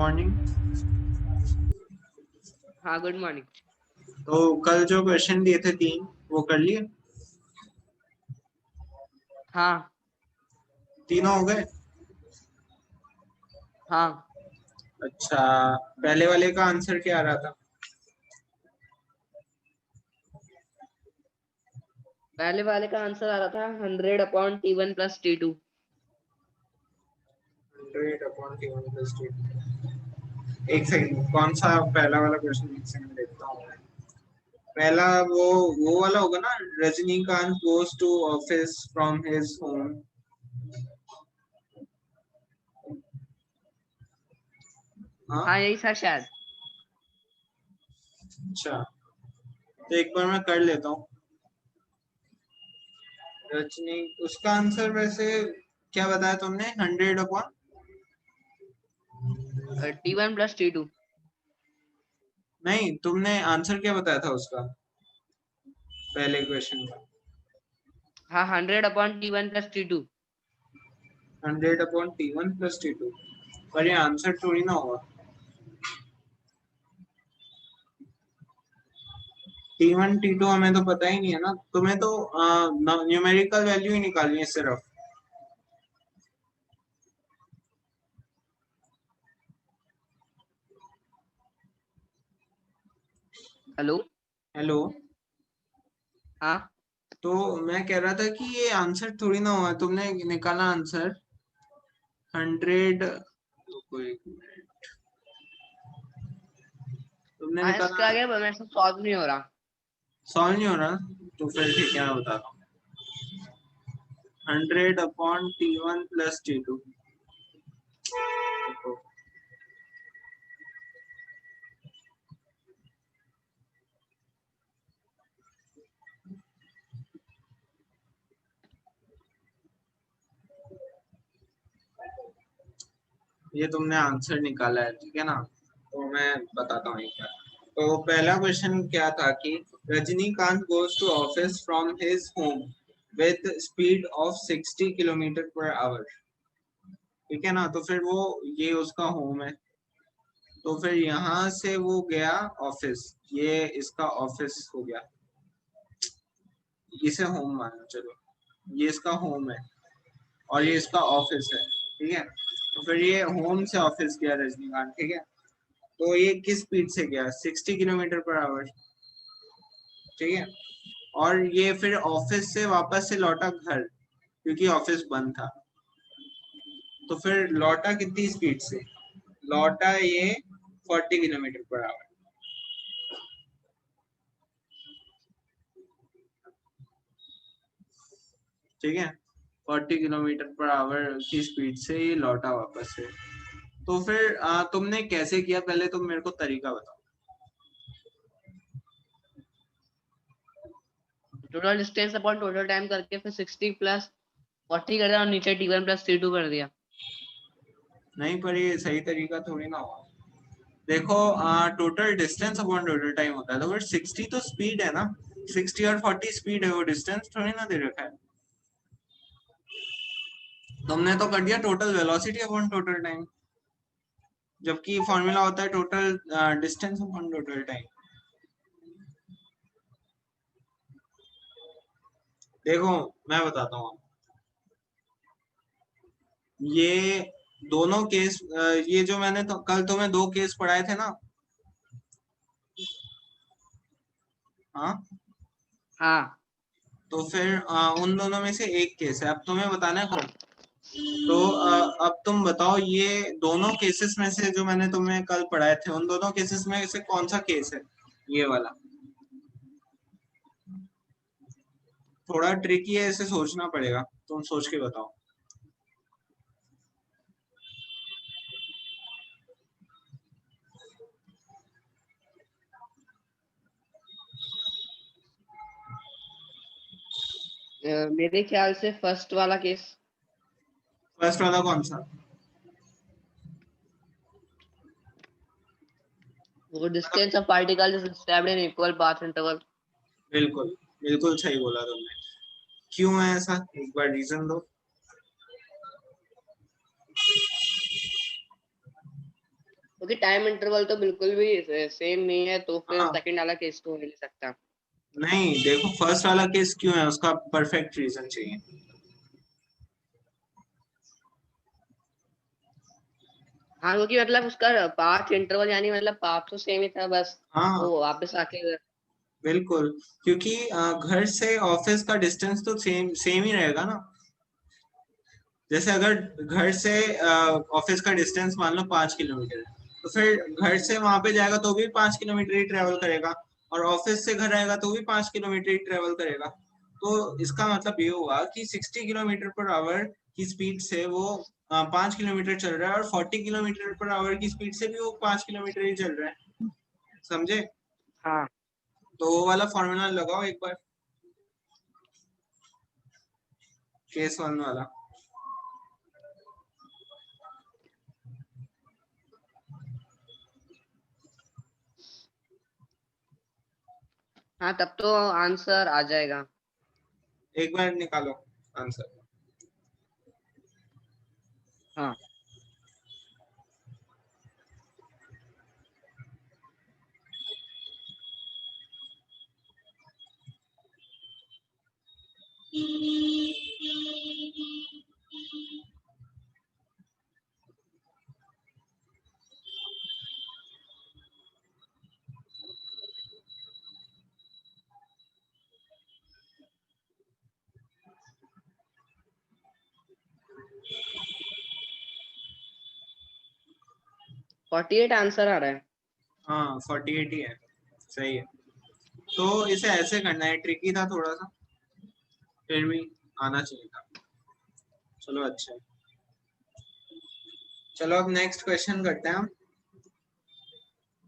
Morning. हाँ good morning. तो कल जो क्वेश्चन दिए थे 3 वो कर लिए? हाँ तीनों हो गए? हाँ अच्छा, पहले वाले का आंसर क्या आ रहा था? पहले वाले का आंसर आ रहा था 100/T1 + T2। 100/T1 + T2। एक सेकंड, कौन सा पहला वाला क्वेश्चन? एक सेकंड देखता हूँ मैं। पहला वो वाला होगा ना, Rajinikanth goes to office from his home. हाँ हाँ यही था शायद। अच्छा, तो एक बार मैं कर लेता हूँ। रजनी, उसका आंसर वैसे क्या बताया तुमने? 100/? T1 + T2। नहीं, तुमने आंसर क्या बताया था उसका पहले क्वेश्चन का? हाँ 100/T1 + T2। 100/T1 + T2। पर ये आंसर थोड़ी ना होगा। T1 T2 हमें तो पता ही नहीं है ना। तुम्हें तो न्यूमेरिकल वैल्यू ही निकालनी है सिर्फ। हेलो। हेलो। हाँ तो मैं कह रहा था कि ये आंसर थोड़ी ना हुआ। तुमने निकाला आंसर 100। कोई तुमने हाँ निकाला। इसका आ गया पर मेरे से सॉल्व नहीं हो रहा। सॉल्व नहीं हो रहा? तो फिर ठीक है, मैं बता रहा हूँ। 100/T1 + T2। देखो, ये तुमने आंसर निकाला है, ठीक है ना? तो मैं बताता हूँ क्या। तो पहला क्वेश्चन क्या था कि Rajinikanth goes to office from his home with speed of 60 km/h। ठीक है ना? तो फिर वो, ये उसका होम है। तो फिर यहाँ से वो गया ऑफिस। ये इसका ऑफिस हो गया, इसे होम मानो चलो। ये इसका होम है और ये इसका ऑफिस है, ठीक है? तो फिर ये होम से ऑफिस गया रजनीकांत, ठीक है? तो ये किस स्पीड से गया? 60 km/h, ठीक है? और ये फिर ऑफिस से वापस से लौटा घर, क्योंकि ऑफिस बंद था। तो फिर लौटा कितनी स्पीड से? लौटा ये 40 km/h, ठीक है? 40 km/h की स्पीड से ये लौटा वापस से। तो फिर तुमने कैसे किया? पहले तुम मेरे को तरीका बताओ। Total distance upon total time करके फिर 60 + 40 कर दिया और नीचे T1 + T2 कर दिया। नहीं, पर ये सही तरीका थोड़ी ना हुआ। देखो, total distance upon total time होता है, तो फिर 60 तो स्पीड है ना। 60 और 40 स्पीड है, वो डिस्टेंस थोड़ी ना दे रखा है। तुमने तो कर दिया total velocity upon total time, जबकि फॉर्मूला होता है total distance upon total time. देखो, मैं बताता हूँ। ये दोनों केस, ये जो मैंने तो कल तुम्हें 2 केस पढ़ाए थे ना। हाँ, हाँ तो फिर उन दोनों में से एक केस है, अब तुम्हें बताना है कौन। तो अब तुम बताओ, ये दोनों केसेस में से जो मैंने तुम्हें कल पढ़ाए थे, उन दोनों केसेस में से कौन सा केस है ये वाला? थोड़ा ट्रिकी है, इसे सोचना पड़ेगा। तुम सोच के बताओ। मेरे ख्याल से फर्स्ट वाला केस। फर्स्ट वाला कौन सा? वो distance of particle is stabbed in equal path interval. बिल्कुल, बिल्कुल सही बोला तुमने। क्यों है ऐसा, एक बार रीजन दो। क्योंकि टाइम इंटरवल तो बिल्कुल भी सेम नहीं है, तो फिर हाँ सेकंड वाला केस तो हो ही नहीं सकता। नहीं, देखो फर्स्ट वाला केस क्यों है, उसका परफेक्ट रीजन चाहिए। हाँ, क्योंकि मतलब उसका पाथ इंटरवल यानी मतलब पाथ तो सेम ही था, बस हाँ वो वापस आके। बिल्कुल, क्योंकि घर से ऑफिस का डिस्टेंस तो सेम सेम ही रहेगा ना। जैसे अगर घर से ऑफिस का डिस्टेंस मान लो 5 किलोमीटर है, तो फिर घर से वहां पे जाएगा तो भी 5 किलोमीटर ही ट्रेवल करेगा, और ऑफिस से घर आएगा तो भी 5 किलोमीटर ही ट्रेवल करेगा। तो इसका मतलब ये हुआ कि 60 किलोमीटर पर आवर की स्पीड से वो 5 किलोमीटर चल रहा है, और 40 किलोमीटर पर आवर की स्पीड से भी वो 5 किलोमीटर ही चल रहा है। समझे? हाँ। तो वो वाला फॉर्मूला लगाओ एक बार, केस वन वाला। हाँ, तब तो आंसर आ जाएगा। एक बार निकालो आंसर। हाँ। फोर्टी एट आंसर आ रहा है। हाँ 48 ही है, सही है। तो इसे ऐसे करना है, ट्रिकी था थोड़ा सा, फिर भी आना चाहिए था। चलो अच्छा है। चलो अब नेक्स्ट क्वेश्चन करते हैं हम।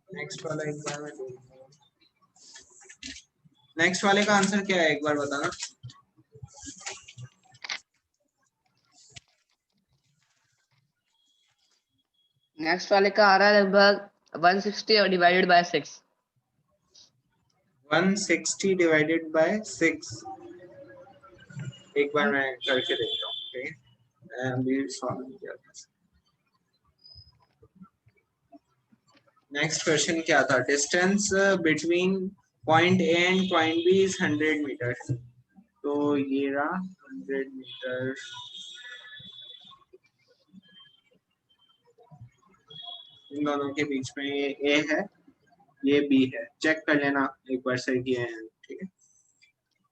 नेक्स्ट वाला एक बार में नेक्स्ट वाले का आंसर क्या है एक बार बताना। नेक्स्ट वाले का आ रहा है लगभग 160 और डिवाइडेड बाय 6। 160 divided by 6। एक बार मैं करके देखता हूँ, ठीक है? मैं अभी सॉल्व किया था। नेक्स्ट क्वेश्चन क्या था? Distance between point A and point B is 100 metre. तो ये रहा 100 मीटर। इन दोनों के बीच में ये ए है, ये बी है। चेक कर लेना एक बार सही किए हैं, ठीक है?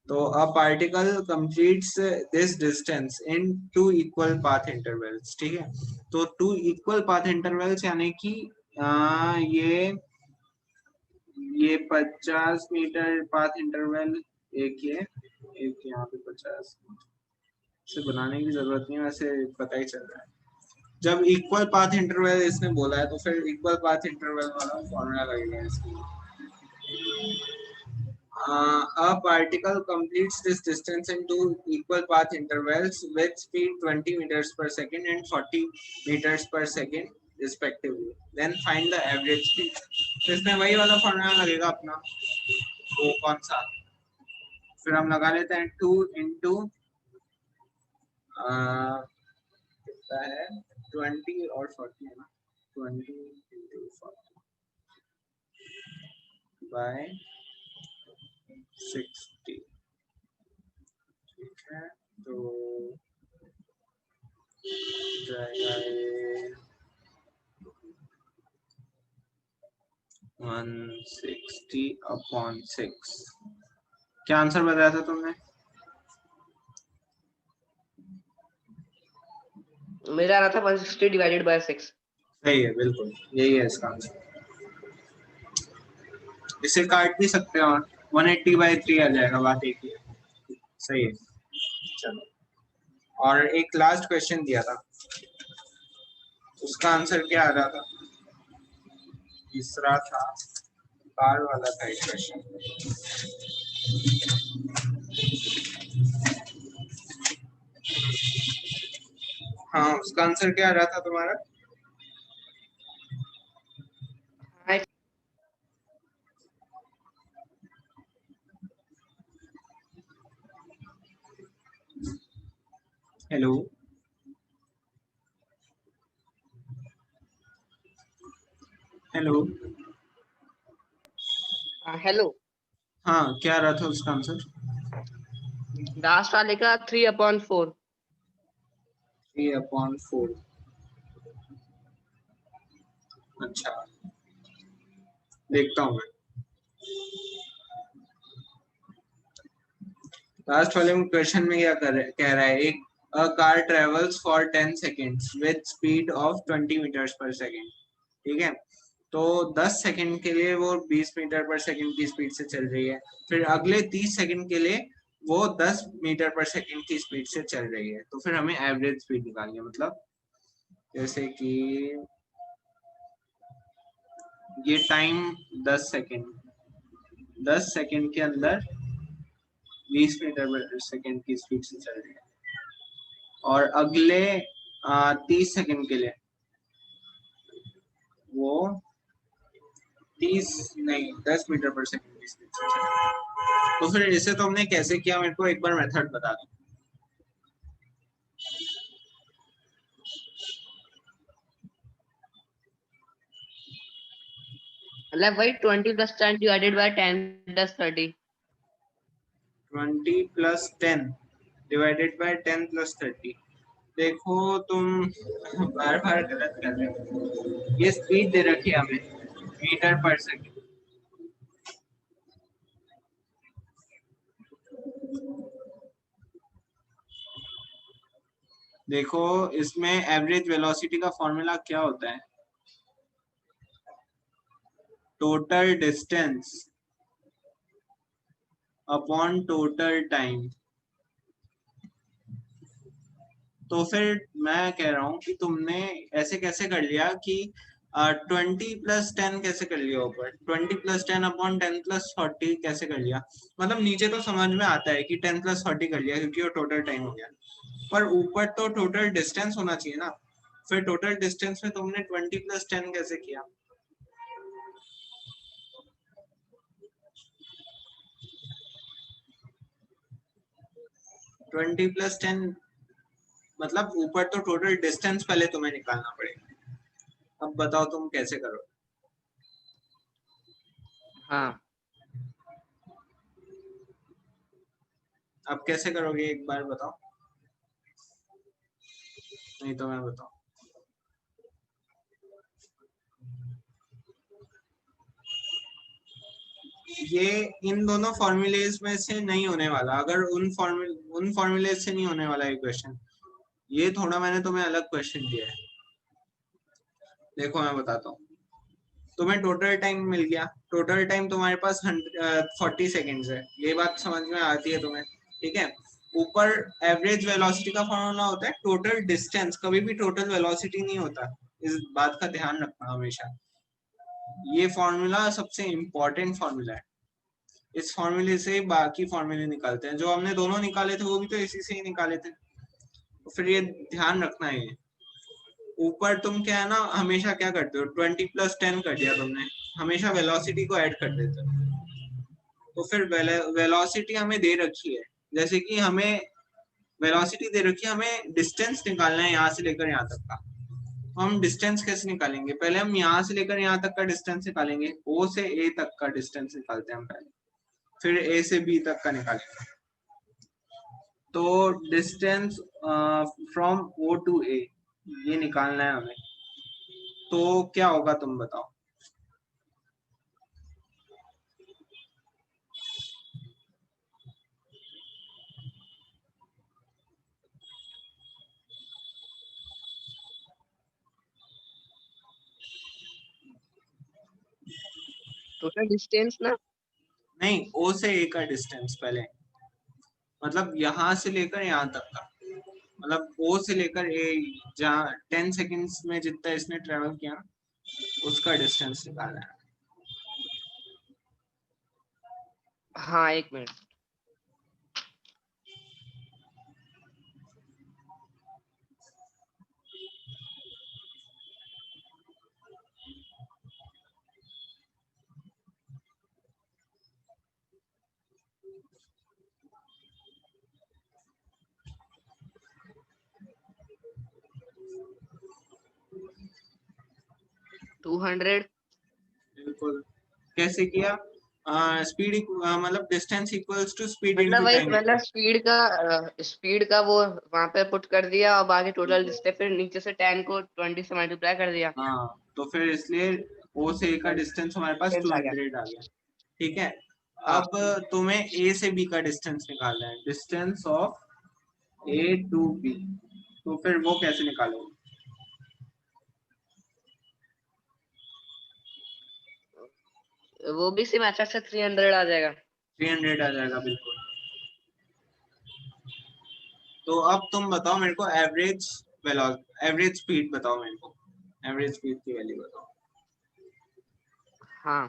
तो a particle completes this distance in two equal path intervals, ठीक है? तो टू इक्वल पाथ इंटरवल्स यानी कि ये 50 मीटर पाथ इंटरवल एक ये, एक यहाँ पे 50। इसे बनाने की जरूरत नहीं है, वैसे पता ही चल रहा है। जब इक्वल पाथ इंटरवल इसने बोला है तो फिर इक्वल पाथ इंटरवल वाला फॉर्मूला लगेगा इसके लिए। A particle completes this distance in two equal path intervals with speed 20 meters per second and 40 meters per second respectively. Then find the average speed. तो इसमें वही वाला फॉर्मूला लगेगा अपना, वो कौन सा? फिर हम लगा लेते हैं 2 इंटू कितना है, 20 और 40 है ना, 20 इंटू 40 बाय 60, ठीक है? तो जाएगा ये 160/6। क्या आंसर बताया था तुमने? मेरा आ रहा था 160 डिवाइडेड बाय 6। सही है, बिल्कुल यही है इसका आंसर। इसे काट भी सकते हो, 180/3 आ जाएगा, बात एक ही है। सही है। चलो, और एक लास्ट क्वेश्चन दिया था, उसका आंसर क्या आ रहा था? तीसरा था, कार वाला था एक क्वेश्चन। हाँ, उसका आंसर क्या आ रहा था तुम्हारा? हेलो। हेलो। हेलो। हाँ, क्या रहा था उसका आंसर? लास्ट वाले का 3/4। 3/4। अच्छा, देखता हूँ मैं। लास्ट वाले क्वेश्चन में क्या कह रहा है, एक a car travels for 10 seconds with speed of 20 metres पर सेकेंड। ठीक है, तो 10 सेकंड के लिए वो 20 मीटर पर सेकंड की स्पीड से चल रही है, फिर अगले 30 सेकंड के लिए वो 10 मीटर पर सेकंड की स्पीड से चल रही है। तो फिर हमें एवरेज स्पीड निकालनी है। मतलब जैसे कि ये टाइम 10 सेकंड, 10 सेकंड के अंदर 20 मीटर पर सेकंड की स्पीड से चल रही है, और अगले 30 सेकंड के लिए वो 30 नहीं 10 मीटर पर सेकंड की स्पीड से चल रही है। तो फिर इसे तुमने कैसे किया, मेरे को एक बार मेथड बता दो। मतलब वही 20 + 10 डिवाइडेड बाय 10 + 30। 20 + 10 divided by 10 + 30। देखो तुम बार बार गलत कर रहे हो। ये स्पीड दे रखी है हमें मीटर पर सेकंड। देखो इसमें एवरेज वेलोसिटी का फॉर्मूला क्या होता है, total distance upon total time. तो फिर मैं कह रहा हूँ कि तुमने ऐसे कैसे कर लिया कि 20 + 10 कैसे कर लिया, ऊपर 20 + 10 अपॉन 10 + 40 कैसे कर लिया। मतलब नीचे तो समझ में आता है कि 10 + 40 कर लिया क्योंकि वो टोटल टाइम हो गया, पर ऊपर तो टोटल डिस्टेंस होना चाहिए ना। फिर टोटल डिस्टेंस में तुमने 20 + 10 कैसे किया। 20 + 10 मतलब ऊपर तो टोटल डिस्टेंस पहले तुम्हें निकालना पड़ेगा। अब बताओ तुम कैसे करो। हाँ, अब कैसे करोगे एक बार बताओ, नहीं तो मैं बताऊं। ये इन दोनों फॉर्मूलेज में से नहीं होने वाला, अगर उन फॉर्मूलेज से नहीं होने वाला ये क्वेश्चन। ये थोड़ा मैंने तुम्हें अलग क्वेश्चन दिया है। देखो मैं बताता हूँ। तुम्हें टोटल टाइम मिल गया, टोटल टाइम तुम्हारे पास 40 सेकेंड्स है, ये बात समझ में आती है तुम्हें। ठीक है, ऊपर एवरेज वेलोसिटी का फॉर्मूला होता है टोटल डिस्टेंस, कभी भी टोटल वेलोसिटी नहीं होता। इस बात का ध्यान रखना हमेशा। ये फॉर्मूला सबसे इम्पोर्टेंट फॉर्मूला है, इस फॉर्मूले से बाकी फॉर्मूले निकालते हैं। जो हमने दोनों निकाले थे वो भी तो इसी से ही निकाले थे। तो फिर ये ध्यान रखना है। ऊपर तुम क्या है ना, हमेशा क्या करते हो, 20 + 10 कर दिया तुमने, हमेशा वेलोसिटी को ऐड कर देते हो। तो फिर वेलोसिटी हमें दे रखी है, जैसे कि हमें वेलोसिटी दे रखी है, हमें डिस्टेंस निकालना है यहाँ से लेकर यहाँ तक का। तो हम डिस्टेंस कैसे निकालेंगे, पहले हम यहाँ से लेकर यहाँ तक का डिस्टेंस निकालेंगे, ओ से ए तक का डिस्टेंस निकालते हैं हम पहले, फिर ए से बी तक का निकालेंगे। तो डिस्टेंस फ्रॉम ओ टू ए ये निकालना है हमें। तो क्या होगा तुम बताओ। टोटल डिस्टेंस ना। नहीं, ओ से ए का डिस्टेंस पहले, मतलब यहाँ से लेकर यहाँ तक का, मतलब ओ से लेकर ए, जहाँ 10 सेकंड्स में जितना इसने ट्रेवल किया उसका डिस्टेंस निकालना है। हाँ, 1 मिनट। बिल्कुल। कैसे किया? स्पीड मतलब डिस्टेंस इक्वल्स टू स्पीड मतलब इनटू वही टाइम। मतलब स्पीड का वो वहां पे पुट कर दिया और बाकी टोटल डिस्टेंस फिर नीचे से 10 को 20 से मल्टीप्लाई कर दिया। हाँ, तो फिर इसलिए ओ से ए का डिस्टेंस हमारे पास डिस्टेंस आ गया। 200 आ गया। ठीक है, हाँ अब तुम्हें ए से बी का डिस्टेंस निकालना है, distance of A to B. तो फिर वो कैसे निकालोगे? वो भी सेम ऐसा से 300 आ जाएगा। 300 आ जाएगा, बिल्कुल। तो अब तुम बताओ मेरे को एवरेज स्पीड बताओ मेरे को, एवरेज स्पीड की वैल्यू बताओ। हाँ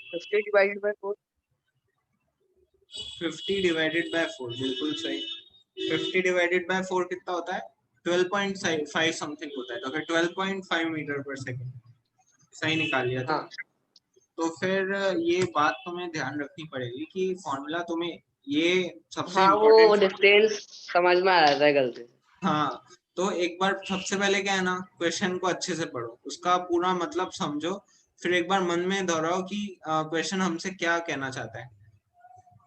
50 डिवाइडेड बाय 4। 50 डिवाइडेड बाय 4, बिल्कुल सही। 50 डिवाइडेड बाय 4 कितना होता है? 12.5 समथिंग होता है, तो फिर 12.5 मीटर पर सेकेंड। सही निकाल लिया हाँ तुमने। तो फिर ये बात तुम्हें ध्यान रखनी पड़ेगी कि फॉर्मूला तुम्हें ये सबसे हाँ वो इम्पोर्टेंट। डिस्टेंस समझ में आ रहा था गलती से। हाँ, तो एक बार सबसे पहले क्या है ना, क्वेश्चन को अच्छे से पढ़ो, उसका पूरा मतलब समझो, फिर एक बार मन में दोहराओ कि क्वेश्चन हमसे क्या कहना चाहता है।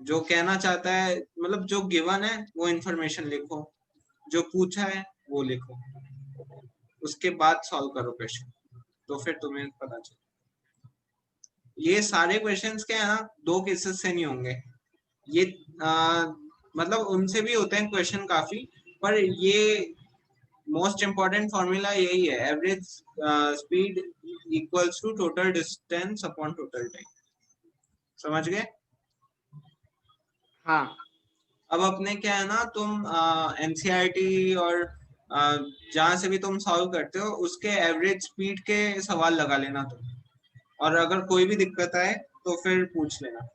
जो कहना चाहता है मतलब जो गिवन है वो इन्फॉर्मेशन लिखो, जो पूछा है वो लिखो, उसके बाद सॉल्व करो क्वेश्चन, तो फिर तुम्हें पता चले। ये सारे क्वेश्चंस क्या है ना, दो केसेस से नहीं होंगे ये। आ, मतलब उनसे भी होते हैं क्वेश्चन काफी, पर ये मोस्ट इम्पोर्टेंट फॉर्मूला यही है, average speed equals to total distance upon total time. समझ गए? हाँ अब अपने क्या है ना, तुम एनसीईआरटी और जहां से भी तुम सॉल्व करते हो उसके एवरेज स्पीड के सवाल लगा लेना तुम, और अगर कोई भी दिक्कत आए तो फिर पूछ लेना।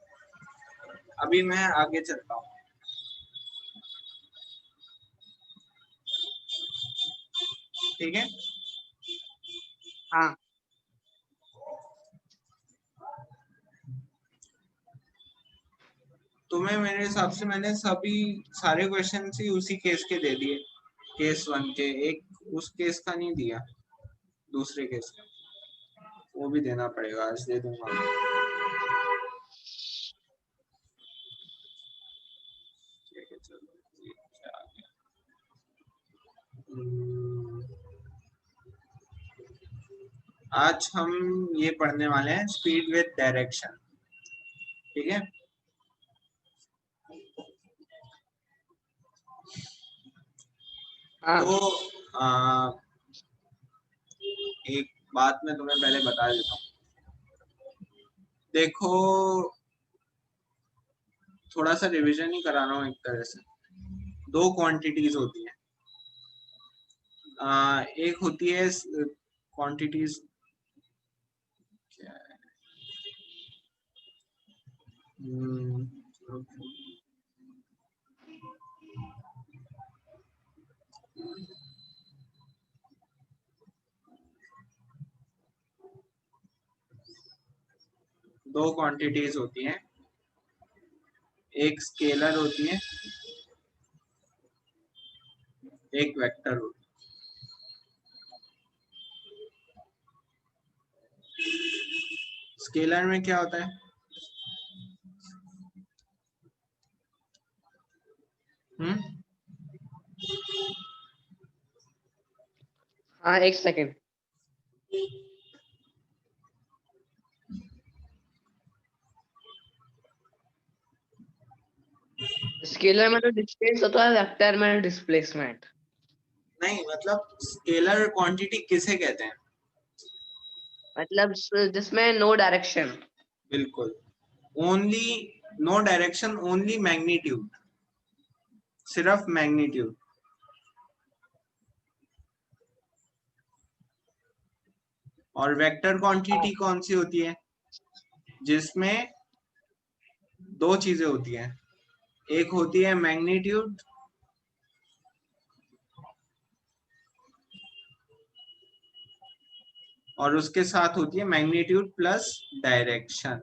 अभी मैं आगे चलता हूँ। ठीक है, हाँ तुम्हें मेरे हिसाब से मैंने सभी सारे क्वेश्चन ही उसी केस के दे दिए, केस 1 के। एक उस केस का नहीं दिया, दूसरे केस का, वो भी देना पड़ेगा, आज दे दूंगा। ठीक है, चलो ये क्या आ गया? आज हम ये पढ़ने वाले हैं स्पीड विद डायरेक्शन। ठीक है, हाँ तो आ, एक बात मैं तुम्हें पहले बता देता हूँ। देखो, थोड़ा सा रिवीजन ही करा रहा हूँ एक तरह से। दो क्वांटिटीज होती हैं, एक होती है क्वांटिटीज, क्या है? हम्म, दो क्वांटिटीज होती हैं, एक स्केलर होती है, एक वेक्टर होती है। स्केलर में क्या होता है? हम्म, हाँ एक सेकेंड। स्केलर में तो डिस्टेंस होता है, वेक्टर में डिस्प्लेसमेंट। नहीं, मतलब स्केलर क्वांटिटी किसे कहते हैं? मतलब जिसमें नो डायरेक्शन। बिल्कुल, only, no direction, only magnitude. सिर्फ मैग्नीट्यूड। और वेक्टर क्वांटिटी कौन सी होती है? जिसमें दो चीजें होती हैं, एक होती है मैग्नीट्यूड और उसके साथ होती है मैग्नीट्यूड प्लस डायरेक्शन।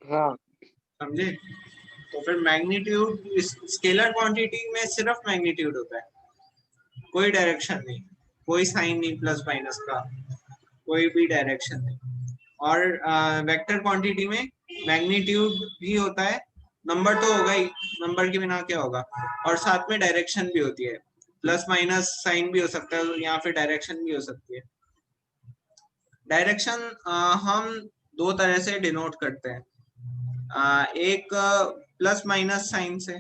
हाँ समझे? तो फिर मैग्नीट्यूड, स्केलर क्वांटिटी में सिर्फ मैग्नीट्यूड होता है, कोई डायरेक्शन नहीं, कोई साइन नहीं प्लस माइनस का, कोई भी डायरेक्शन नहीं। और वेक्टर क्वांटिटी में मैग्नीट्यूड भी होता है, नंबर तो होगा ही, नंबर के बिना क्या होगा, और साथ में डायरेक्शन भी होती है, प्लस माइनस साइन भी हो सकता है या फिर डायरेक्शन भी हो सकती है। डायरेक्शन हम दो तरह से डिनोट करते हैं, एक प्लस माइनस साइन से,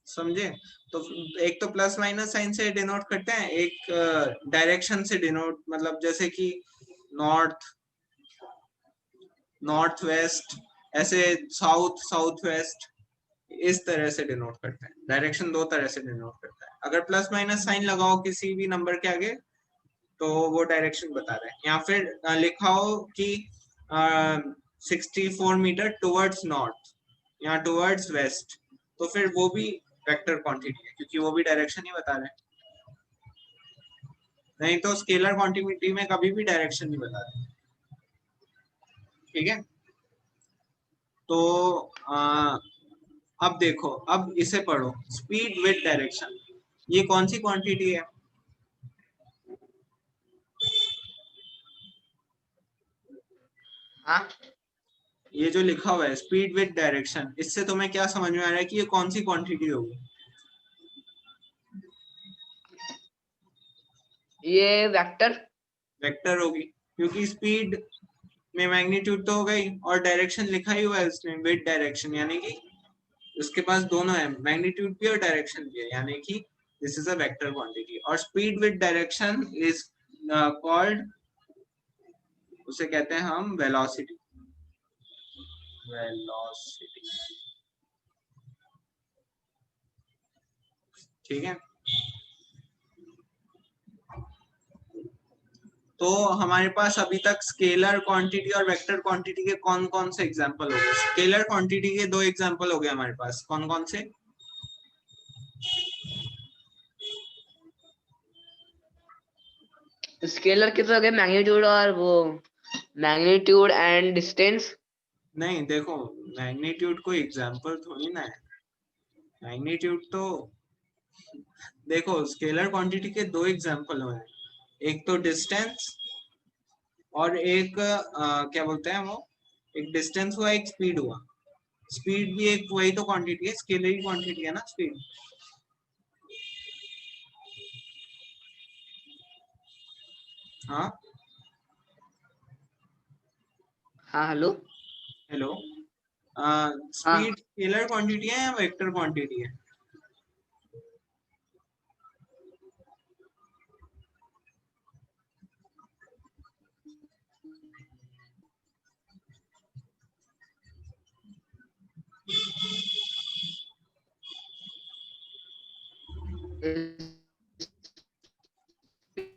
समझे? तो एक तो प्लस माइनस साइन से डिनोट करते हैं, एक डायरेक्शन से डिनोट, मतलब जैसे कि नॉर्थ नॉर्थ वेस्ट, ऐसे साउथ साउथ वेस्ट, इस तरह से डिनोट करते हैं। डायरेक्शन दो तरह से डिनोट करता है, अगर प्लस माइनस साइन लगाओ किसी भी नंबर के आगे तो वो डायरेक्शन बता रहा है, या फिर लिखा हो कि 64 मीटर टुवर्ड्स नॉर्थ या टुवर्ड्स वेस्ट, तो फिर वो भी वेक्टर क्वांटिटी है, क्योंकि वो भी डायरेक्शन ही बता रहे हैं। नहीं तो स्केलर क्वांटिटी में कभी भी डायरेक्शन नहीं बता रहे। ठीक है? तो अब देखो, अब इसे पढ़ो, स्पीड विद डायरेक्शन, ये कौन सी क्वांटिटी है? हाँ ये जो लिखा हुआ है स्पीड विद डायरेक्शन, इससे तुम्हें क्या समझ में आ रहा है कि ये कौन सी क्वांटिटी होगी? ये वेक्टर। वेक्टर होगी, क्योंकि स्पीड में मैग्नीट्यूड तो हो गई और डायरेक्शन लिखा ही हुआ है उसमें विद डायरेक्शन, यानी कि उसके पास दोनों है, मैग्नीट्यूड भी और डायरेक्शन भी है, यानी कि this is a vector quantity. और speed with direction is called, उसे कहते हैं हम वेलोसिटी। वेलोसिटी, ठीक है? तो हमारे पास अभी तक स्केलर क्वांटिटी और वेक्टर क्वांटिटी के कौन कौन से एग्जांपल हो गए? स्केलर क्वांटिटी के दो एग्जांपल हो गए हमारे पास, कौन कौन से? स्केलर किस हो गए? मैग्नीट्यूड और वो मैग्नीट्यूड एंड डिस्टेंस। नहीं देखो, मैग्नीट्यूड कोई एग्जांपल थोड़ी ना है, मैग्नीट्यूड तो देखो, स्केलर क्वांटिटी के दो एग्जांपल हुए हैं, एक तो डिस्टेंस और एक क्या बोलते हैं वो, एक डिस्टेंस हुआ एक स्पीड हुआ। स्पीड भी एक वही तो क्वांटिटी है, स्केलर क्वांटिटी है ना स्पीड। हाँ हाँ हेलो। हेलो, हाँ स्पीड स्केलर क्वांटिटी है या वेक्टर क्वांटिटी है?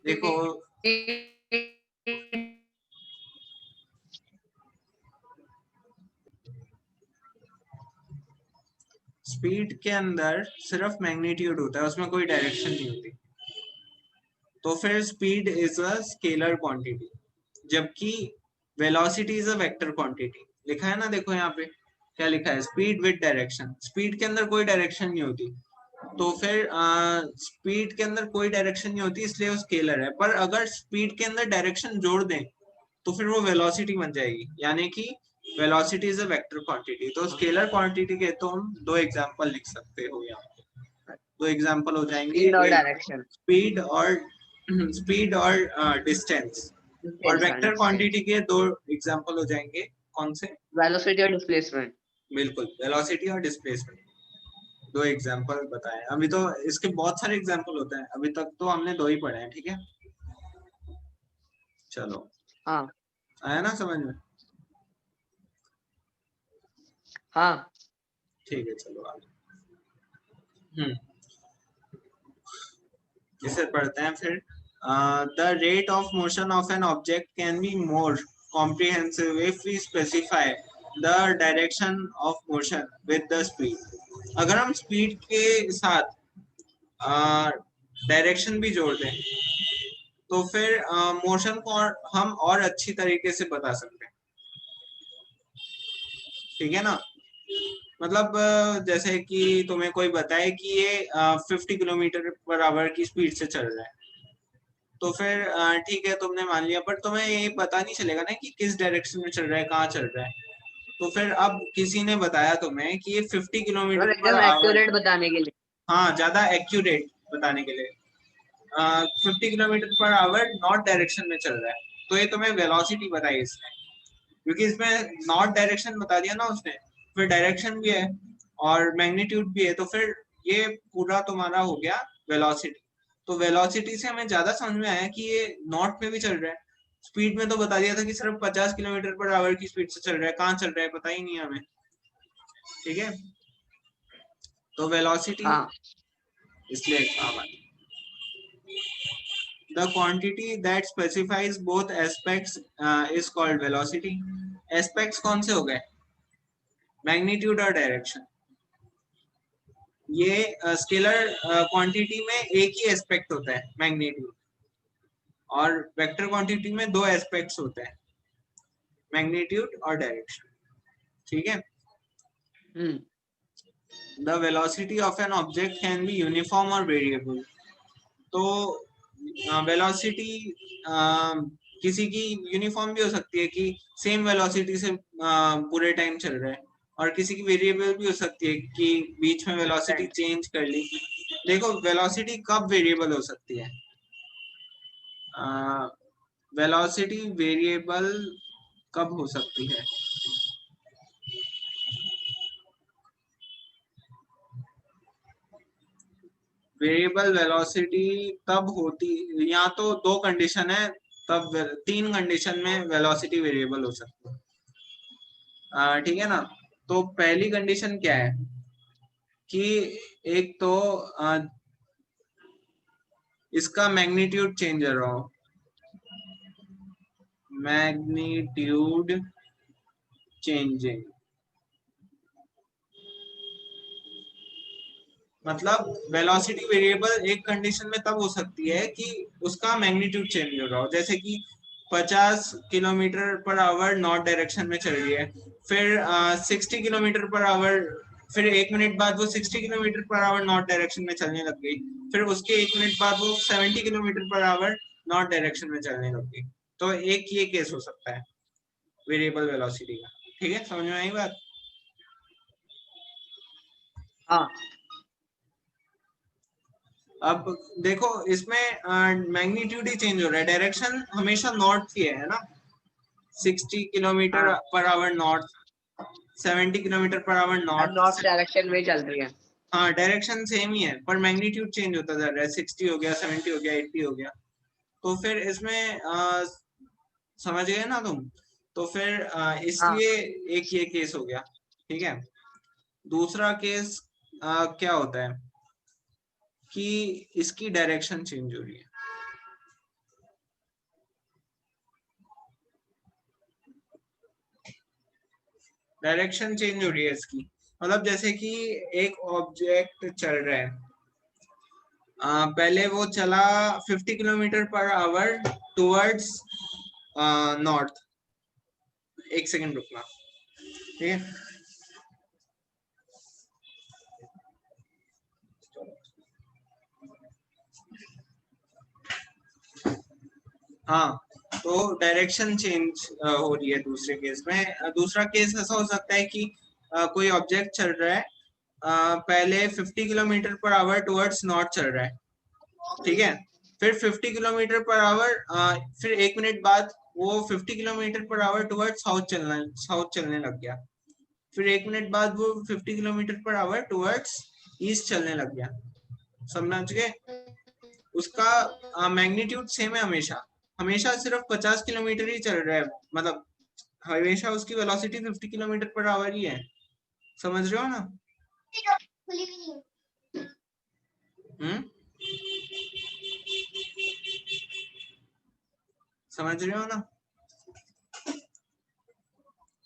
देखो, स्पीड के अंदर सिर्फ मैग्नीट्यूड होता है, उसमें कोई डायरेक्शन नहीं होती, तो फिर speed is a scalar quantity, जबकि velocity is a vector quantity. लिखा है ना, देखो यहाँ पे क्या लिखा है, स्पीड विद डायरेक्शन, स्पीड के अंदर कोई डायरेक्शन नहीं होती, तो फिर स्पीड के अंदर कोई डायरेक्शन नहीं होती इसलिए वो स्केलर है। पर अगर स्पीड के अंदर डायरेक्शन जोड़ दें तो फिर वो वेलोसिटी बन जाएगी, यानी कि velocity is a vector quantity. तो स्केलर क्वांटिटी के तो हम दो एग्जांपल लिख सकते हो यहाँ पे, दो एग्जांपल हो जाएंगे, स्पीड और एक डायरेक्शन। स्पीड और स्पीड और डिस्टेंस। और वेक्टर डिस्टेंस। क्वांटिटी के दो एग्जांपल हो जाएंगे, कौन से? वेलोसिटी और डिस्प्लेसमेंट। बिल्कुल, वेलोसिटी और डिस्प्लेसमेंट, दो एग्जांपल बताए। अभी तो इसके बहुत सारे एग्जांपल होते हैं, अभी तक तो हमने दो ही पढ़े हैं, ठीक है? चलो, हाँ आया ना समझ में? हाँ ठीक है चलो आगे। इसे पढ़ते हैं फिर। The rate of motion of an object can be more comprehensive if we specify the direction of motion with the speed। अगर हम स्पीड के साथ डायरेक्शन भी जोड़ दें तो फिर मोशन को हम और अच्छी तरीके से बता सकते हैं, ठीक है ना। मतलब जैसे कि तुम्हें कोई बताए कि ये 50 किलोमीटर पर आवर की स्पीड से चल रहा है, तो फिर ठीक है तुमने मान लिया, पर तुम्हें ये पता नहीं चलेगा ना कि किस डायरेक्शन में चल रहा है, कहाँ चल रहा है। तो फिर अब किसी ने बताया तुम्हें कि ये 50 किलोमीटर मतलब पर एकदम आवर, एक्यूरेट बताने के लिए। हाँ ज्यादा एक्यूरेट बताने के लिए 50 kilometre per hour north direction में चल रहा है, तो ये तुम्हें वेलोसिटी बताई इसने, क्योंकि इसमें नॉर्थ डायरेक्शन बता दिया ना उसने, फिर डायरेक्शन भी है और मैग्नीट्यूड भी है, तो फिर ये पूरा तुम्हारा हो गया वेलोसिटी। तो वेलोसिटी से हमें ज्यादा समझ में आया कि ये नॉर्थ में भी चल रहा है। स्पीड में तो बता दिया था कि सिर्फ 50 किलोमीटर पर आवर की स्पीड से चल रहा है, कहाँ चल रहा है पता ही नहीं है हमें, ठीक है। तो वेलोसिटी हाँ इसलिए काम आती है। The quantity that specifies both aspects is called velocity। Aspects कौन से हो गए, मैग्नीट्यूड और डायरेक्शन। ये स्केलर क्वांटिटी में एक ही एस्पेक्ट होता है मैग्नीट्यूड, और वेक्टर क्वांटिटी में दो एस्पेक्ट्स होते हैं, मैग्नीट्यूड और डायरेक्शन, ठीक है। The velocity of an object can be uniform or variable। तो वेलोसिटी किसी की यूनिफॉर्म भी हो सकती है कि सेम वेलोसिटी से पूरे टाइम चल रहा है, और किसी की वेरिएबल भी हो सकती है कि बीच में वेलोसिटी चेंज कर ली। देखो वेलोसिटी कब वेरिएबल हो सकती है, वेलोसिटी वेरिएबल कब हो सकती है, वेरिएबल वेलोसिटी तब होती, यहाँ तो दो कंडीशन है, तब तीन कंडीशन में वेलोसिटी वेरिएबल हो सकती है, ठीक है ना। तो पहली कंडीशन क्या है कि एक तो इसका मैग्नीट्यूड चेंज हो रहा हो, मैग्नीट्यूड चेंजिंग, मतलब वेलोसिटी वेरिएबल एक कंडीशन में तब हो सकती है कि उसका मैग्नीट्यूड चेंज हो रहा हो, जैसे कि 50 kilometre per hour north direction में चल रही है, फिर 60 किलोमीटर पर आवर, फिर एक मिनट बाद वो 60 kilometre per hour north direction में चलने लग गई, फिर उसके एक मिनट बाद वो 70 kilometre per hour north direction में चलने लग गई। तो एक ये केस हो सकता है वेरिएबल वेलोसिटी का, ठीक है, समझ में आई बात। हाँ अब देखो इसमें मैग्नीट्यूड ही चेंज हो रहा है, डायरेक्शन हमेशा नॉर्थ की है ना, 60 किलोमीटर हाँ per hour north, 70 kilometre per hour north north, direction में चल रही है। हाँ डायरेक्शन सेम ही है पर मैग्नीट्यूड चेंज होता जा रहा है, 60 हो गया, 70 हो गया, 80 हो गया। तो फिर इसमें समझ गए ना तुम, तो फिर हाँ इसलिए एक ये केस हो गया, ठीक है। दूसरा केस क्या होता है कि इसकी डायरेक्शन चेंज हो रही है, डायरेक्शन चेंज हो रही है इसकी, मतलब जैसे कि एक ऑब्जेक्ट चल रहा है, पहले वो चला 50 kilometre per hour towards north, एक सेकंड रुकना, ठीक है। हाँ तो डायरेक्शन चेंज हो रही है दूसरे केस में। दूसरा केस ऐसा हो सकता है कि कोई ऑब्जेक्ट चल रहा है, पहले 50 kilometre per hour towards north चल रहा है, ठीक है, फिर 50 किलोमीटर पर आवर, फिर एक मिनट बाद वो 50 kilometre per hour towards south चलने लग गया, फिर एक मिनट बाद वो 50 kilometre per hour towards east चलने लग गया, समझ गए। उसका मैग्नीट्यूड सेम है, हमेशा हमेशा सिर्फ 50 किलोमीटर ही चल रहा है, मतलब हमेशा उसकी वेलोसिटी 50 किलोमीटर पर आवर ही है, समझ रहे हो ना? समझ रहे हो ना?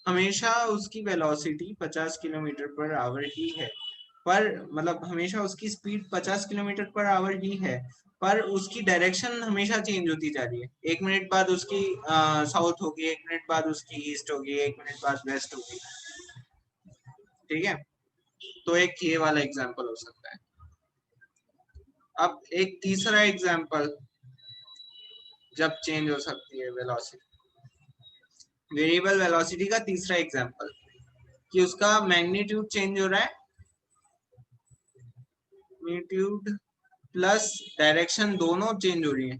हमेशा उसकी वेलोसिटी 50 किलोमीटर पर आवर ही है, पर मतलब हमेशा उसकी स्पीड 50 किलोमीटर पर आवर ही है, पर उसकी डायरेक्शन हमेशा चेंज होती जा रही है। 1 मिनट बाद उसकी साउथ होगी, 1 मिनट बाद उसकी ईस्ट होगी, 1 मिनट बाद वेस्ट होगी। ठीक है, तो एक ये वाला एग्जांपल हो सकता है। अब एक तीसरा एग्जांपल जब चेंज हो सकती है वेलोसिटी, वेरिएबल वेलोसिटी का तीसरा एग्जांपल कि उसका मैग्नीट्यूड चेंज हो रहा है, मैग्नीट्यूड प्लस डायरेक्शन दोनों चेंज हो रही है,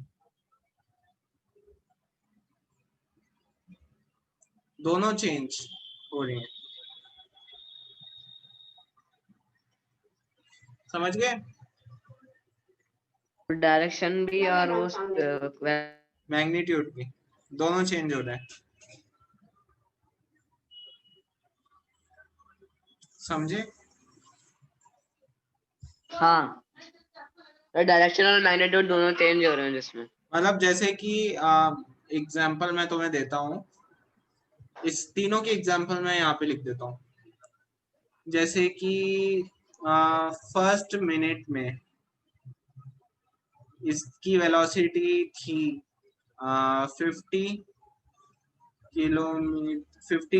दोनों चेंज हो रही है। समझ गए? डायरेक्शन भी और वो मैग्नीट्यूड भी दोनों चेंज हो रहा है। समझे? हाँ, डायरेक्शन और मैग्नीट्यूड दोनों चेंज हो रहे हैं जिसमें, मतलब जैसे कि एग्जांपल मैं तुम्हें देता हूँ, इस तीनों के एग्जांपल मैं यहाँ पे लिख देता हूँ। जैसे कि फर्स्ट मिनट में इसकी वेलोसिटी थी 50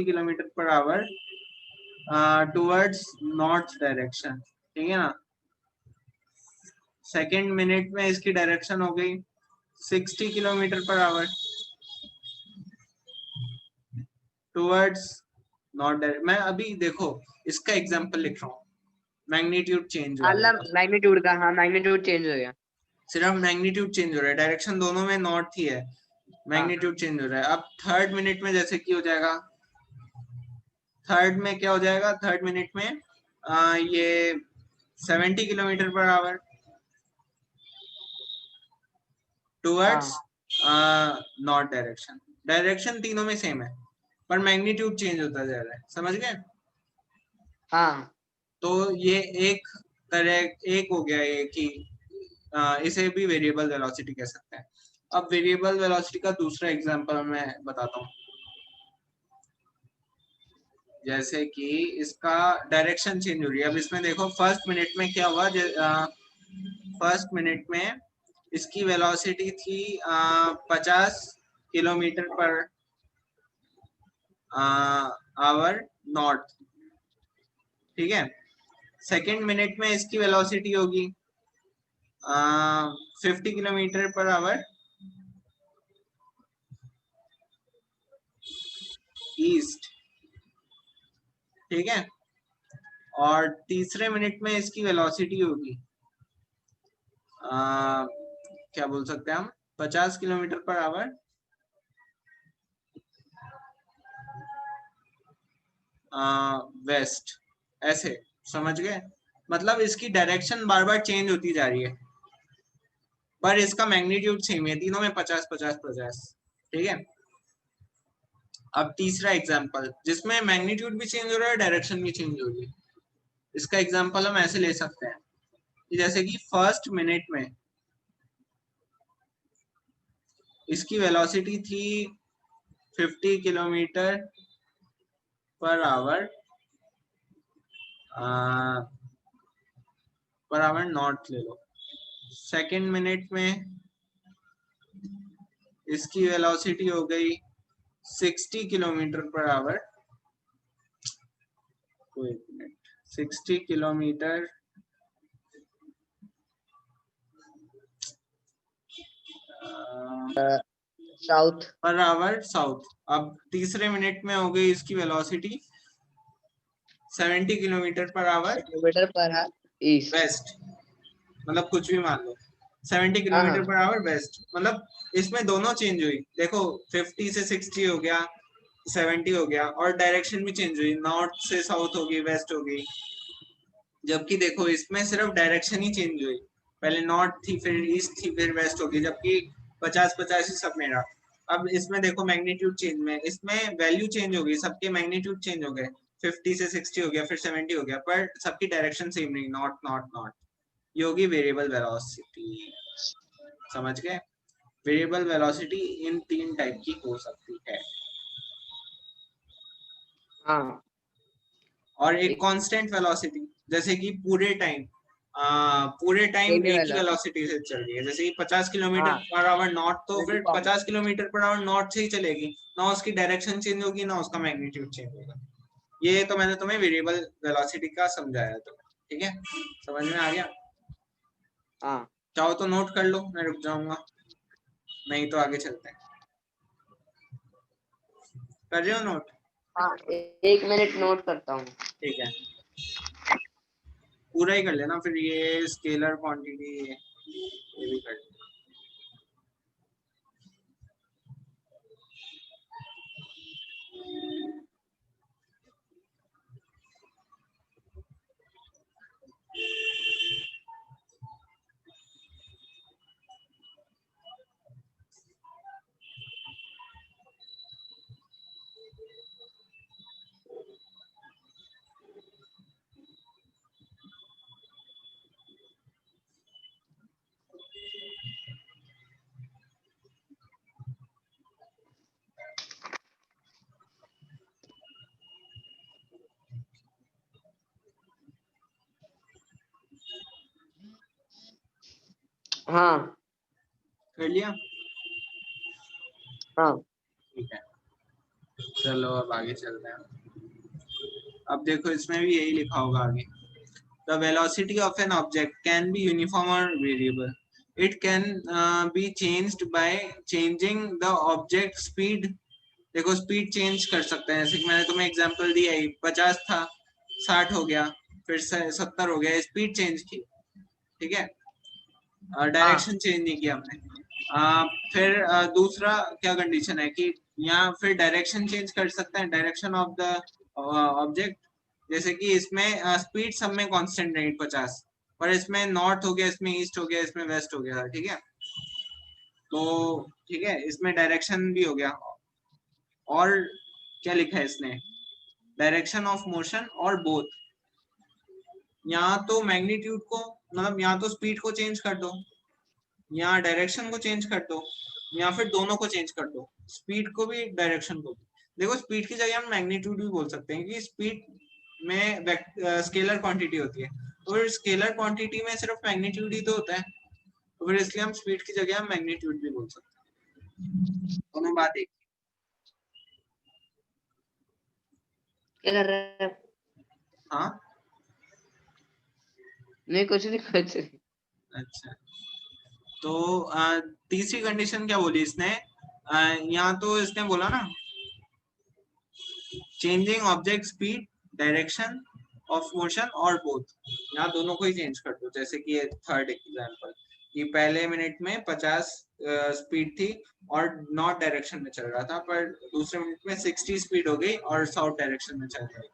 kilometre per hour towards north direction. ठीक है ना? सेकेंड मिनट में इसकी डायरेक्शन हो गई 60 kilometre per hour towards north direction. मैं अभी देखो इसका एग्जांपल लिख रहा हूँ, मैग्नीट्यूड चेंज वाले का। मैग्नीट्यूड का, हाँ मैग्नीट्यूड चेंज हो गया, सिर्फ मैग्नीट्यूड चेंज हो रहा है, डायरेक्शन दोनों में नॉर्थ ही है, मैग्नीट्यूड चेंज हो रहा है। अब थर्ड मिनट में जैसे कि हो जाएगा, थर्ड में क्या हो जाएगा, थर्ड मिनट में ये 70 kilometre per hour towards north direction. Direction तीनों में सेम है, पर मैग्नीट्यूड चेंज होता जा रहा है। समझ गए? हाँ। तो ये एक तरह एक हो गया ये कि इसे भी वेरिएबल वेलोसिटी कह सकते हैं। अब वेरिएबल वेलोसिटी का दूसरा एग्जांपल मैं बताता हूँ। जैसे कि इसका डायरेक्शन चेंज हो रही है। अब इसमें देखो फर्स्ट मिनट में क्या हुआ, फर्स्ट मिनट में इसकी वेलोसिटी थी 50 किलोमीटर पर आवर नॉर्थ। ठीक है, सेकेंड मिनट में इसकी वेलोसिटी होगी 50 किलोमीटर पर आवर ईस्ट। ठीक है, और तीसरे मिनट में इसकी वेलोसिटी होगी क्या बोल सकते हैं हम, 50 किलोमीटर पर आवर वेस्ट। ऐसे समझ गए? मतलब इसकी डायरेक्शन बार बार चेंज होती जा रही है, पर इसका मैग्नीट्यूड सेम है, तीनों में 50 50 50। ठीक है, अब तीसरा एग्जांपल जिसमें मैग्नीट्यूड भी चेंज हो रहा है, डायरेक्शन भी चेंज हो रही है। इसका एग्जांपल हम ऐसे ले सकते हैं कि जैसे कि फर्स्ट मिनट में इसकी वेलोसिटी थी 50 किलोमीटर पर आवर नॉर्थ ले लो। सेकेंड मिनट में इसकी वेलोसिटी हो गई 60 kilometre per hour, 60 kilometre south per hour south. अब तीसरे मिनट में हो गई इसकी velocity 70 kilometre per hour kilometre पर ईस्ट, वेस्ट। मतलब कुछ भी मान लो, 70 किलोमीटर पर आवर वेस्ट। मतलब इसमें दोनों चेंज हुई। देखो 50 से 60 हो गया, 70 हो गया, और डायरेक्शन भी चेंज हुई, नॉर्थ से साउथ हो गई, वेस्ट हो गई। जबकि देखो इसमें सिर्फ डायरेक्शन ही चेंज हुई, पहले नॉर्थ थी, फिर ईस्ट थी, फिर वेस्ट हो गई, जबकि 50 50 ही सब में रहा। अब इसमें देखो मैग्नीट्यूड चेंज में, इसमें वैल्यू चेंज हो गई, सबके मैग्नीट्यूड चेंज हो गए, 50 से 60 हो गया, फिर 70 हो गया, पर सबकी डायरेक्शन सेम नहीं, नॉट नॉट नॉट, ये होगी वेरिएबल वेलोसिटी। समझ गए? वेरिएबल वेलोसिटी इन 3 टाइप की हो सकती है। हाँ और एक कांस्टेंट वेलोसिटी, जैसे कि पूरे टाइम सेमी एक ही वाला। वेलोसिटी से चल रही है, जैसे कि 50 किलोमीटर हाँ पर आवर नॉट, तो फिर uniform. 50 kilometre per hour not से ही चलेगी, ना उसकी डायरेक्शन चेंज होगी ना उसका मैग्नीट्यूड चेंज होगा। ये तो मैंने तुम्हें वेरिएबल वेलोसिटी का समझाया तुम्हें, ठीक है? समझ में आ गया? हाँ चाहो तो नोट कर लो, मैं रुक जाऊंगा, नहीं तो आगे चलते हैं। कर रहे हो नोट? हाँ, 1 मिनट नोट करता हूँ। ठीक है, पूरा ही कर लेना, फिर ये स्केलर क्वांटिटी ये भी कर लेना। हाँ कर लिया? हाँ ठीक है, चलो अब आगे चलते हैं। अब देखो इसमें भी यही लिखा होगा आगे। The velocity of an object can be uniform or variable. It can be changed by changing the object speed. देखो स्पीड चेंज कर सकते हैं, जैसे कि मैंने तुम्हें एग्जांपल दिया ही, 50 था 60 हो गया, फिर 70 हो गया, स्पीड चेंज की, ठीक है? हाँ डायरेक्शन चेंज नहीं किया हमने। फिर दूसरा क्या कंडीशन है कि यहाँ फिर डायरेक्शन चेंज कर सकते हैं, डायरेक्शन ऑफ द ऑब्जेक्ट, जैसे कि इसमें स्पीड सब में कांस्टेंट रही 50, पर इसमें नॉर्थ हो गया, इसमें ईस्ट हो गया, इसमें वेस्ट हो गया, ठीक है? तो ठीक है, इसमें डायरेक्शन भी हो गया। और क्या लिखा है इसने, डायरेक्शन ऑफ मोशन और बोथ। यहाँ तो मैग्नीट्यूड को, मतलब यहाँ तो स्पीड को चेंज कर दो, यहाँ डायरेक्शन को चेंज कर दो, या फिर दोनों को चेंज कर दो, स्पीड को भी डायरेक्शन को भी। देखो स्पीड की जगह हम मैग्नीट्यूड भी बोल सकते हैं कि स्पीड में स्केलर क्वांटिटी होती है, तो फिर स्केलर क्वांटिटी में सिर्फ मैग्नीट्यूड ही तो होता है, तो फिर इसलिए हम स्पीड की जगह हम मैग्नीट्यूड भी बोल सकते हैं। दोनों बात एक। क्या कर रहे हैं? हाँ नहीं कुछ नहीं कुछ नहीं। अच्छा, तो तीसरी कंडीशन क्या बोली इसने, यहाँ तो इसने बोला ना changing object speed, direction of motion और बोथ, यहाँ दोनों को ही चेंज कर दो। जैसे कि थर्ड एग्जांपल, कि पहले मिनट में 50 स्पीड थी और नॉर्थ डायरेक्शन में चल रहा था, पर दूसरे मिनट में 60 स्पीड हो गई और साउथ डायरेक्शन में चल रही।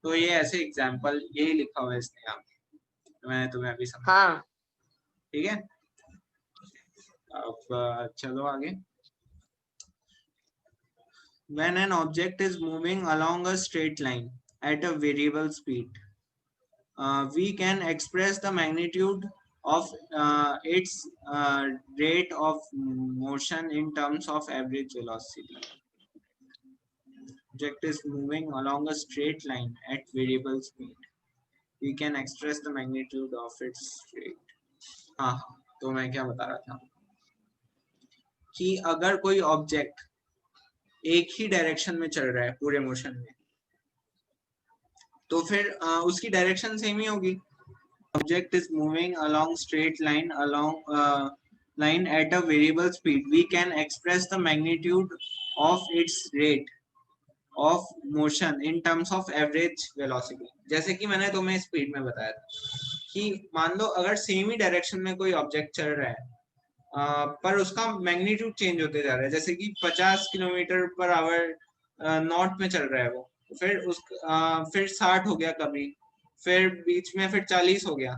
तो ये ऐसे एग्जांपल यही लिखा हुआ है इसने यहाँ, तो मैंने तुम्हें अभी समझा, हाँ ठीक है? अब चलो आगे। When an object is moving along a straight line at a variable speed, we can express the magnitude of its rate of motion in terms of average velocity. Object is moving along a straight line at variable speed. We can express the magnitude of its rate. हाँ, तो मैं क्या बता रहा था कि अगर कोई ऑब्जेक्ट एक ही डायरेक्शन में चल रहा है पूरे मोशन में, तो फिर उसकी डायरेक्शन सेम ही होगी। Object is moving along straight line line at a variable speed. We can express the magnitude of its rate of motion in terms of average velocity. जैसे कि मैंने तुम्हें स्पीड में बताया था कि मान लो अगर सेम ही डायरेक्शन में कोई ऑब्जेक्ट चल रहा है, पर उसका मैग्नीट्यूड चेंज होते जा रहा है, जैसे कि 50 किलोमीटर पर आवर नॉर्थ में चल रहा है वो, फिर फिर 60 हो गया कभी, फिर बीच में फिर 40 हो गया,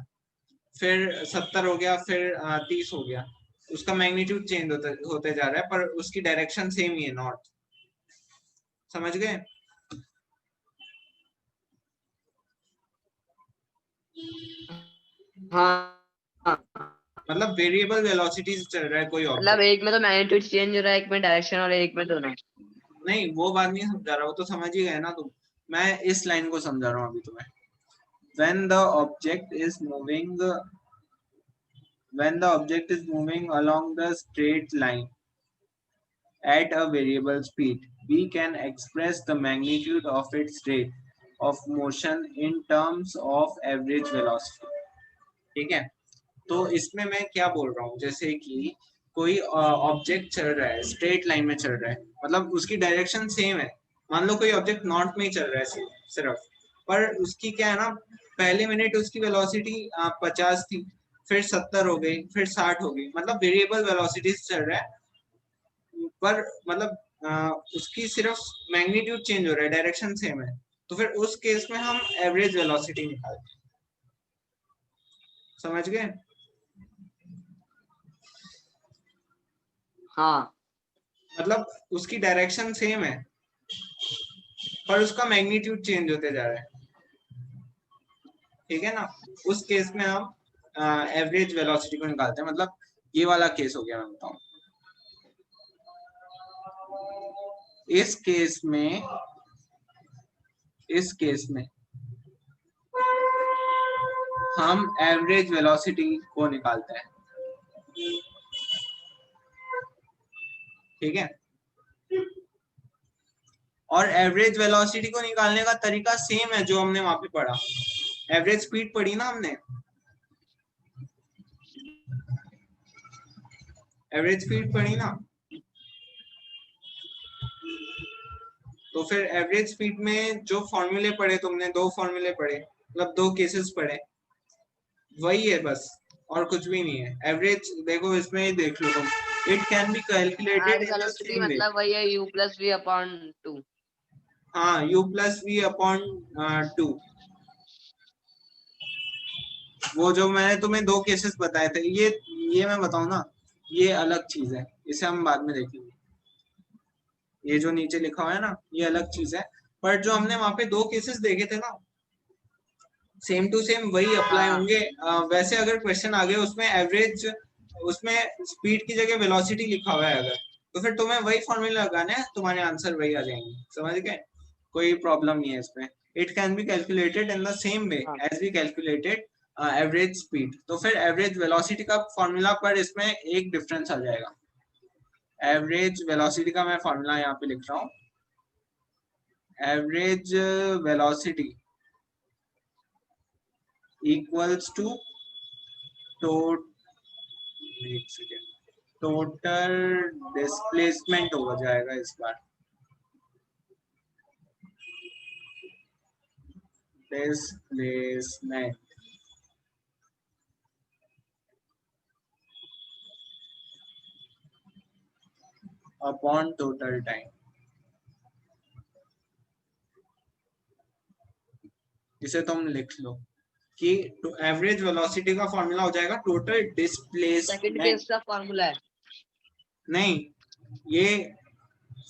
फिर 70 हो गया, फिर 30 हो गया, उसका मैग्नीट्यूड चेंज होते जा रहा है, पर उसकी डायरेक्शन सेम ही है, नॉर्थ। समझ गए? हाँ हाँ, मतलब वेरिएबल वेलोसिटी से चल रहा है कोई मतलब ऑब्जेक्ट। एक में तो मैग्नीट्यूड चेंज हो रहा है, एक में डायरेक्शन और एक में दोनों। नहीं वो बात नहीं समझा रहा, वो तो समझ ही गए ना तुम। मैं इस लाइन को समझा रहा हूँ अभी तुम्हें। when the object is moving when the object is moving along the straight line at a variable speed, we can express the magnitude of its rate of motion in terms of average velocity। ठीक है, तो इसमें मैं क्या बोल रहा हूँ, जैसे कि कोई ऑब्जेक्ट चल रहा है स्ट्रेट लाइन में चल रहा है, मतलब उसकी डायरेक्शन सेम है। मान लो कोई ऑब्जेक्ट नॉर्थ में ही चल रहा है सिर्फ, पर उसकी क्या है ना, पहले मिनट उसकी वेलोसिटी 50 थी, फिर 70 हो गई, फिर 60 हो गई, मतलब वेरिएबल वेलोसिटी से चल रहा है। पर मतलब उसकी सिर्फ मैग्नीट्यूड चेंज हो रहा है, डायरेक्शन सेम है। तो फिर उस केस में हम एवरेज वेलोसिटी निकालते हैं। समझ गए? हाँ मतलब उसकी डायरेक्शन सेम है, पर उसका मैग्नीट्यूड चेंज होते जा रहा है। ठीक है ना? उस केस में हम एवरेज वेलोसिटी को निकालते हैं। मतलब ये वाला केस हो गया, मैं बताऊं। इस केस में हम एवरेज वेलोसिटी को निकालते हैं। ठीक है, और एवरेज वेलोसिटी को निकालने का तरीका सेम है जो हमने वहां पे पढ़ा। एवरेज स्पीड पढ़ी ना हमने, एवरेज स्पीड पढ़ी ना। तो फिर एवरेज स्पीड में जो फॉर्मूले पढ़े तुमने, दो फॉर्मूले पढ़े, मतलब दो केसेस पढ़े, वही है बस, और कुछ भी नहीं है। एवरेज देखो, इसमें ही देख लो तुम, it can be calculated average in the velocity same way. मतलब वही है u प्लस v अपॉन 2। हाँ, u प्लस वी अपॉन 2। वो जो मैंने तुम्हें दो केसेस बताए थे, ये मैं बताऊं ना, ये अलग चीज है, इसे हम बाद में देखेंगे। ये जो नीचे लिखा हुआ है ना, ये अलग चीज है। पर जो हमने वहां पे दो केसेस देखे थे ना, सेम टू सेम वही अप्लाई हाँ होंगे। वैसे अगर क्वेश्चन आ गया उसमें एवरेज, उसमें स्पीड की जगह वेलोसिटी लिखा हुआ है अगर, तो फिर तुम्हें वही फॉर्मूला लगाना है, तुम्हारे आंसर वही आ जाएंगे। समझ गए? कोई प्रॉब्लम नहीं है इसमें। It can be calculated in the same way हाँ। As we calculated average speed. तो फिर एवरेज वेलोसिटी का फॉर्मूला पर इसमें एक डिफरेंस आ जाएगा। एवरेज वेलोसिटी का मैं फॉर्मूला यहाँ पे लिख रहा हूँ। Average velocity equals to total displacement हो जाएगा इस बार। Displacement upon total time. इसे तुम लिख लो कि एवरेज वेलोसिटी का फॉर्मूला हो जाएगा टोटल सेकंड डिस्प्लेसमेंट। केस का फॉर्मूला है। नहीं, ये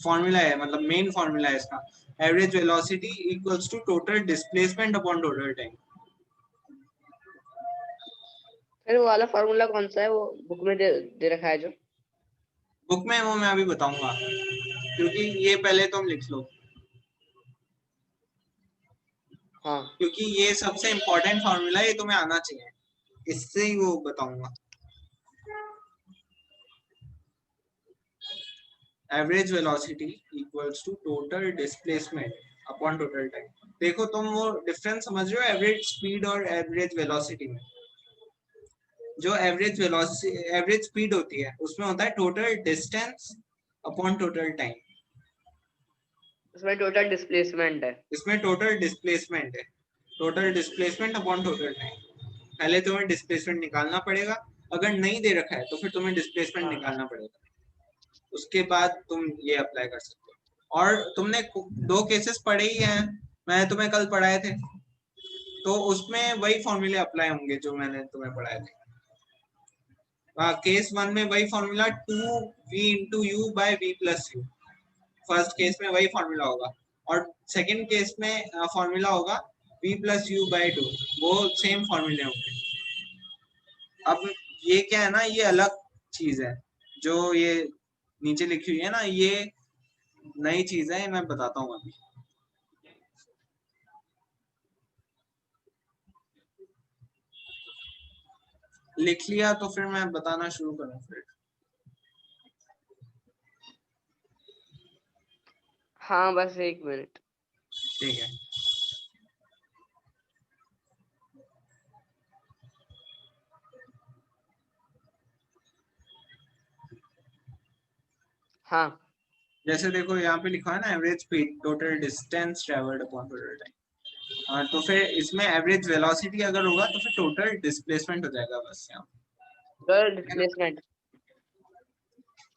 फॉर्मूला है, मतलब मेन फॉर्मूला है इसका। Average velocity equals to total displacement upon total time. फिर वो वाला फॉर्मूला कौन सा है, वो बुक में दे रखा है जो? बुक में वो मैं अभी बताऊंगा, क्योंकि ये पहले तुम लिख लो, हाँ क्योंकि ये सबसे इम्पोर्टेंट फॉर्मूला है, ये तुम्हें आना चाहिए, इससे ही वो बताऊंगा। Average velocity equals to total displacement upon total time. देखो तुम वो डिफरेंस समझ रहे हो एवरेज स्पीड और एवरेज वेलोसिटी में? जो एवरेज वेलोसिटी, एवरेज स्पीड होती है, उसमें होता है total distance upon total time. उसमें टोटल डिस्प्लेसमेंट है। इसमें टोटल डिस्प्लेसमेंट है, total displacement upon total time. पहले तुम्हें डिस्प्लेसमेंट निकालना पड़ेगा, अगर नहीं दे रखा है तो फिर तुम्हें डिस्प्लेसमेंट हाँ निकालना पड़ेगा। उसके बाद तुम ये अप्लाई कर सकते हो। और तुमने दो केसेस पढ़े ही हैं, मैंने तुम्हें कल पढ़ाए थे, तो उसमें वही फॉर्मूले अप्लाई होंगे जो मैंने तुम्हें पढ़ाए थे। केस वन में वही formula, 2v into u by v plus u. First case में वही फॉर्मूला होगा, और सेकंड केस में फॉर्मूला होगा v plus u by two, वो सेम फॉर्मूले होंगे। अब ये क्या है ना, ये अलग चीज है, जो ये नीचे लिखी हुई है ना, ये नई चीज है, मैं बताता हूँ अभी। लिख लिया तो फिर मैं बताना शुरू करूँ फिर? हाँ बस 1 मिनट। ठीक है। हाँ जैसे देखो यहाँ पे लिखा है ना, average speed total distance travelled upon total time. हाँ, तो फिर इसमें एवरेज वेलोसिटी अगर होगा तो फिर टोटल डिस्प्लेसमेंट हो जाएगा बस यहाँ, है ना। डिस्प्लेसमेंट।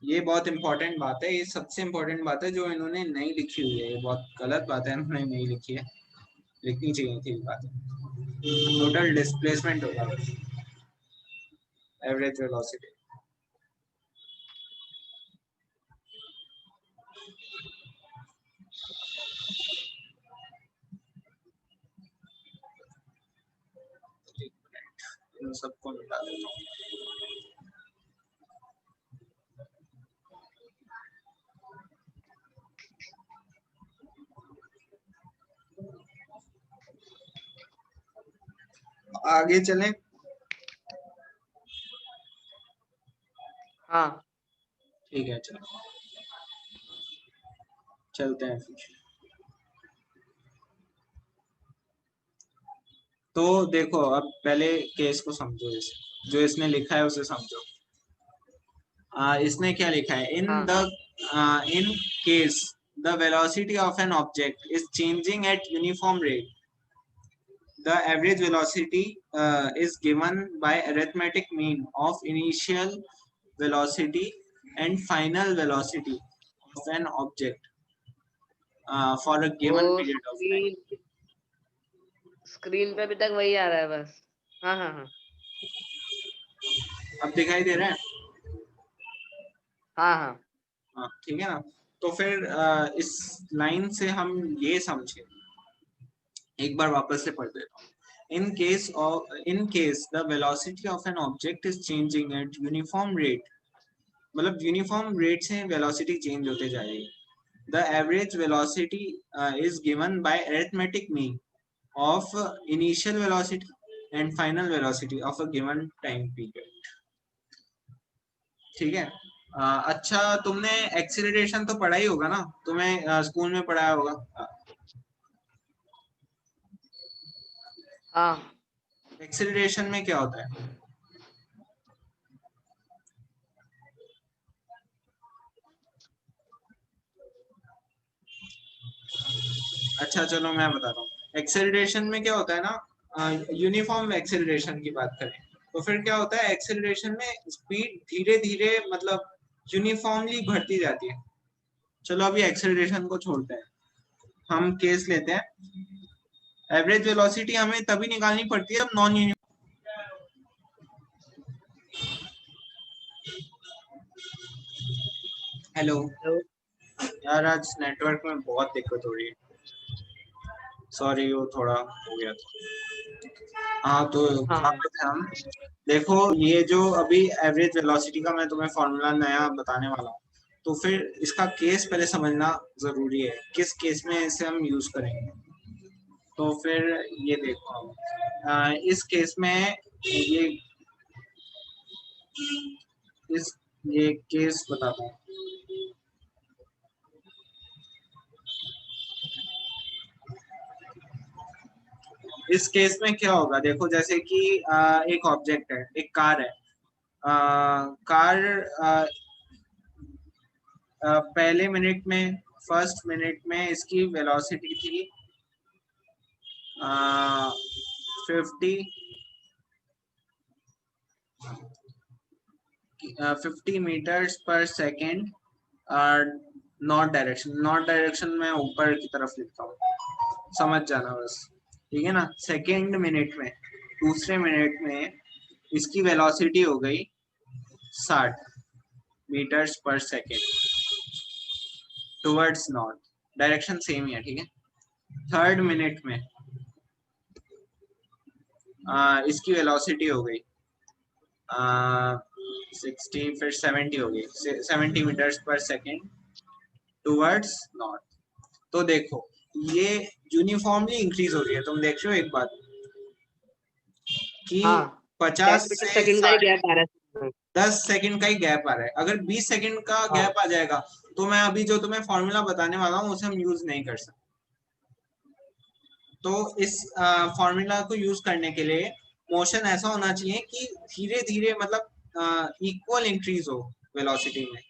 ये बहुत इंपॉर्टेंट बात है, ये सबसे इम्पोर्टेंट बात है जो इन्होंने नहीं लिखी हुई है, ये बहुत गलत बात है, इन्होंने नहीं लिखी है, लिखनी चाहिए थी बात। टोटल डिस्प्लेसमेंट होगा बस, एवरेज वेलोसिटी। इन सबको मिटा देता हूँ। आगे चलें? हाँ ठीक है, चलो चलते हैं फिर। तो देखो अब पहले केस को समझो, इसे जो इसने लिखा है उसे समझो। इसने क्या लिखा है, हाँ in case the velocity of an object is changing eight uniform rate, the average velocity is given by arithmetic mean of initial velocity and final velocity of an object for a वो given period of time. Screen screen पे अभी तक वही आ रहा है बस। हाँ हाँ हाँ अब दिखाई दे रहा है? हाँ हाँ हाँ ठीक है ना। तो फिर इस लाइन से हम ये समझे, एक बार वापस से पढ़ देता हूँ। In case the velocity of an object is changing at uniform rate, मतलब यूनिफॉर्म रेट से वेलोसिटी चेंज होते जाएगी। The average velocity is given by arithmetic mean of initial velocity and final velocity of a given time period. ठीक है। अच्छा, तुमने acceleration तो पढ़ा ही होगा ना, तुम्हें स्कूल में पढ़ाया होगा। हाँ एक्सीलरेशन में क्या होता है? अच्छा चलो मैं बताता हूँ। एक्सेलरेशन में क्या होता है ना, यूनिफॉर्म एक्सेलरेशन की बात करें तो फिर क्या होता है, एक्सेलरेशन में स्पीड धीरे धीरे मतलब यूनिफॉर्मली बढ़ती जाती है। चलो अभी एक्सेलरेशन को छोड़ते हैं, हम केस लेते हैं। एवरेज वेलोसिटी हमें तभी निकालनी पड़ती है जब नॉन यूनिफॉर्म। Hello hello. यार, आज नेटवर्क में बहुत दिक्कत हो रही है, सॉरी वो थोड़ा हो गया था। हाँ तो कहाँ हाँ पे थे हम? देखो ये जो अभी एवरेज वेलोसिटी का मैं तुम्हें फॉर्मूला नया बताने वाला हूँ, तो फिर इसका केस पहले समझना जरूरी है, किस केस में इसे हम यूज करेंगे। तो फिर ये देखो हम इस केस में ये इस ये केस बताता हूँ। इस केस में क्या होगा, देखो जैसे कि एक ऑब्जेक्ट है, एक कार है। कार पहले मिनट में, फर्स्ट मिनट में इसकी वेलोसिटी थी 50 50 मीटर्स पर सेकेंड। नॉर्थ डायरेक्शन में ऊपर की तरफ लिखता हूँ, समझ जाना बस, ठीक है ना। सेकेंड मिनट में, दूसरे मिनट में इसकी वेलोसिटी हो गई 60 मीटर्स पर second towards north, direction same ही है, ठीक है। थर्ड मिनट में इसकी वेलोसिटी हो गई 60, फिर 70 हो गई 70 मीटर्स पर सेकेंड टूवर्ड्स नॉर्थ। तो देखो ये यूनिफॉर्मली इंक्रीज हो रही है। तुम देख रहे हो एक बात कि हाँ 50 10 से सेकंड का ही गैप आ रहा है। 10 सेकंड का ही गैप आ रहा है। अगर 20 सेकंड का हाँ गैप आ जाएगा तो मैं अभी जो तुम्हें फॉर्मूला बताने वाला हूँ उसे हम यूज नहीं कर सकते। तो इस फॉर्मूला को यूज करने के लिए मोशन ऐसा होना चाहिए कि धीरे धीरे मतलब इक्वल इंक्रीज हो वेलोसिटी में,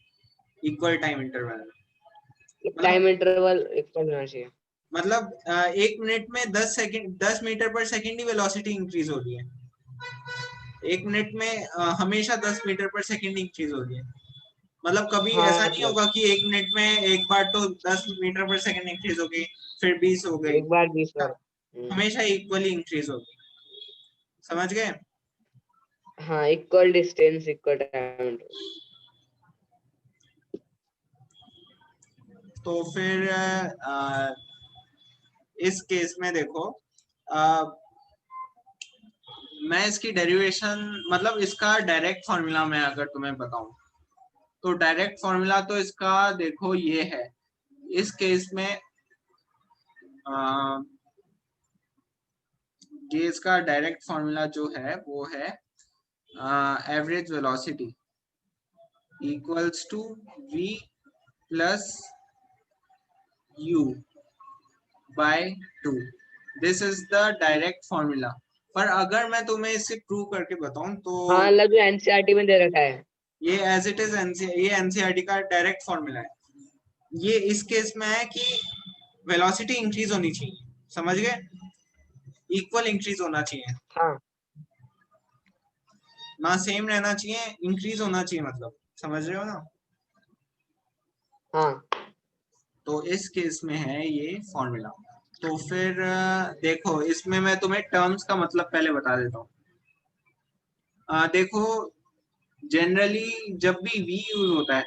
इक्वल टाइम इंटरवल में। टाइम इंटरवल इक्वल होना चाहिए। मतलब 1 मिनट में 10 मीटर पर सेकेंड ही वेलोसिटी इंक्रीज हो रही है। 1 मिनट में हमेशा 10 मीटर पर सेकेंड इंक्रीज हो रही है। मतलब कभी हाँ ऐसा नहीं मतलब होगा कि 1 मिनट में एक बार तो 10 मीटर पर सेकेंड इंक्रीज हो गई फिर 20 हो गई। एक बार 20 बार। हमेशा इक्वली इंक्रीज होगी। समझ गए? हाँ इक्वल डिस्टेंस इक्वल टाइम। तो फिर इस केस में देखो आ, मैं इसकी डेरिवेशन मतलब इसका डायरेक्ट फॉर्मूला मैं अगर तुम्हें बताऊं तो डायरेक्ट फॉर्मूला तो इसका देखो ये है। इस केस में आ, ये इसका डायरेक्ट फॉर्मूला जो है वो है average velocity equals to v plus u by 2। This is the direct formula. पर अगर मैं तुम्हें इसे प्रूव करके बताऊं तो हाँ मतलब जो एनसीईआरटी में दे रखा है। ये एज इट इज ये एनसीईआरटी का डायरेक्ट फॉर्मूला है। ये इस केस में है कि वेलोसिटी इंक्रीज होनी चाहिए। समझ गए? इक्वल इंक्रीज होना चाहिए, हाँ ना सेम रहना चाहिए, इंक्रीज होना चाहिए। मतलब समझ रहे हो ना? हाँ तो इस केस में है ये फॉर्मूला। तो फिर देखो इसमें मैं तुम्हें टर्म्स का मतलब पहले बता देता हूँ। देखो जनरली जब भी v यूज होता है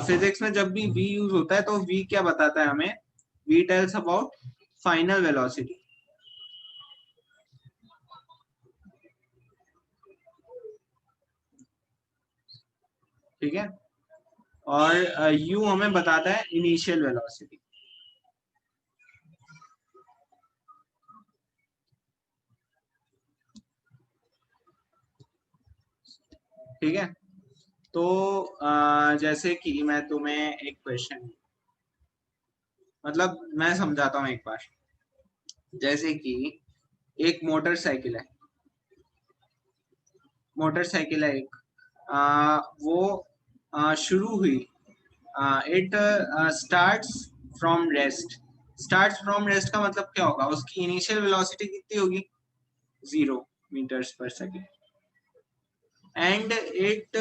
फिजिक्स में, जब भी v यूज होता है तो v क्या बताता है हमें? v tells about final velocity. ठीक है? और u हमें बताता है इनिशियल वेलोसिटी। ठीक है? तो जैसे कि मैं तुम्हें एक क्वेश्चन मतलब मैं समझाता हूँ एक बार। जैसे कि एक मोटरसाइकिल है एक वो शुरू हुई। इट स्टार्ट्स फ्रॉम रेस्ट का मतलब क्या होगा? उसकी इनिशियल वेलोसिटी कितनी होगी? 0 मीटर्स पर second. And it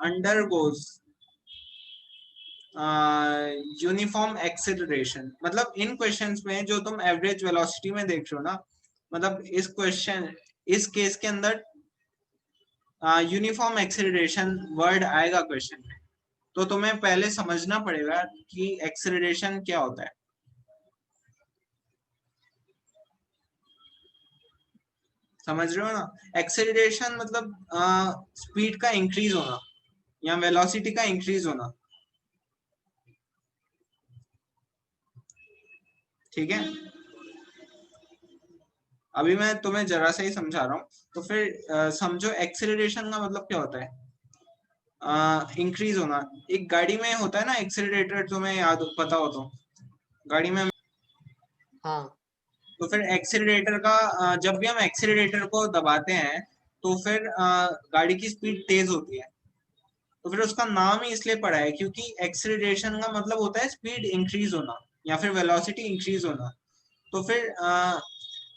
undergoes uniform acceleration. मतलब इन क्वेश्चंस में जो तुम एवरेज वेलोसिटी में देख रहे हो ना, मतलब इस केस के अंदर यूनिफॉर्म एक्सेलरेशन वर्ड आएगा क्वेश्चन में। तो तुम्हें पहले समझना पड़ेगा कि एक्सेलरेशन क्या होता है। समझ रहे हो ना? एक्सेलरेशन मतलब स्पीड का इंक्रीज होना या वेलोसिटी का इंक्रीज होना। ठीक है? अभी मैं तुम्हें जरा सा ही समझा रहा हूँ। तो फिर समझो एक्सेलरेशन का मतलब क्या होता है? इंक्रीज होना। एक गाड़ी में होता है ना एक्सेलरेटर, तुम्हें याद पता हो तो गाड़ी में। हाँ तो फिर एक्सेलरेटर का जब भी हम एक्सेलरेटर को दबाते हैं तो फिर गाड़ी की स्पीड तेज होती है। तो फिर उसका नाम ही इसलिए पड़ा है क्योंकि एक्सेलरेशन का मतलब होता है स्पीड इंक्रीज होना या फिर वेलोसिटी इंक्रीज होना। तो फिर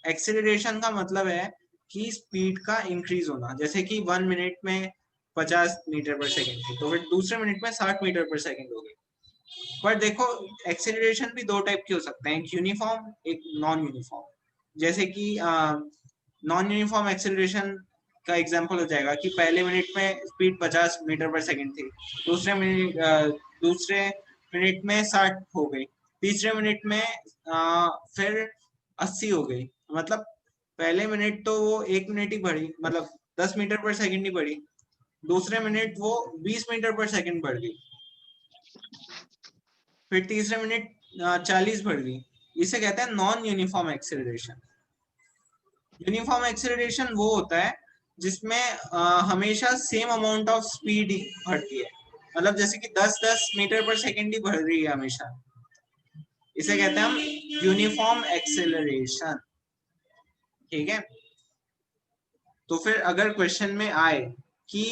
एक्सेलरेशन का मतलब है कि स्पीड का इंक्रीज होना। जैसे कि 1 मिनट में 50 मीटर पर सेकेंड थी तो फिर दूसरे मिनट में 60 मीटर पर सेकेंड हो गई। पर देखो एक्सेलरेशन भी दो टाइप के हो सकते हैं, एक यूनिफॉर्म एक नॉन यूनिफॉर्म। जैसे कि नॉन यूनिफॉर्म एक्सेलरेशन का एग्जांपल हो जाएगा कि पहले मिनट में स्पीड 50 मीटर पर सेकेंड थी, दूसरे मिनट में 60 हो गई, तीसरे मिनट में फिर 80 हो गई, मतलब पहले मिनट तो वो 1 मिनट ही बढ़ी, मतलब 10 मीटर पर सेकंड ही बढ़ी, दूसरे मिनट वो 20 मीटर पर सेकंड बढ़ गई, फिर तीसरे मिनट 40 बढ़ गई। इसे कहते हैं non uniform acceleration. Uniform acceleration वो होता है जिसमें हमेशा सेम अमाउंट ऑफ स्पीड बढ़ती है, मतलब जैसे कि 10-10 मीटर पर सेकंड ही बढ़ रही है हमेशा, इसे कहते हैं हम यूनिफॉर्म एक्सेलरेशन। ठीक है, तो फिर अगर क्वेश्चन में आए कि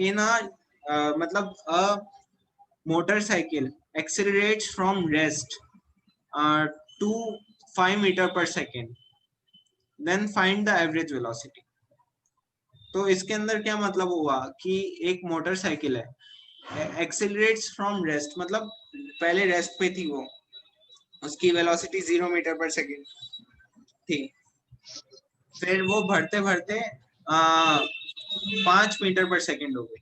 इन मतलब a motorcycle accelerates from rest to 5 metre पर second, then find the average velocity. तो इसके अंदर क्या मतलब हुआ कि एक मोटरसाइकिल है, एक्सेलरेट्स फ्रॉम रेस्ट, मतलब पहले रेस्ट पे थी वो, उसकी वेलोसिटी 0 मीटर पर सेकेंड थी, फिर वो बढ़ते बढ़ते 5 मीटर पर सेकेंड हो गई।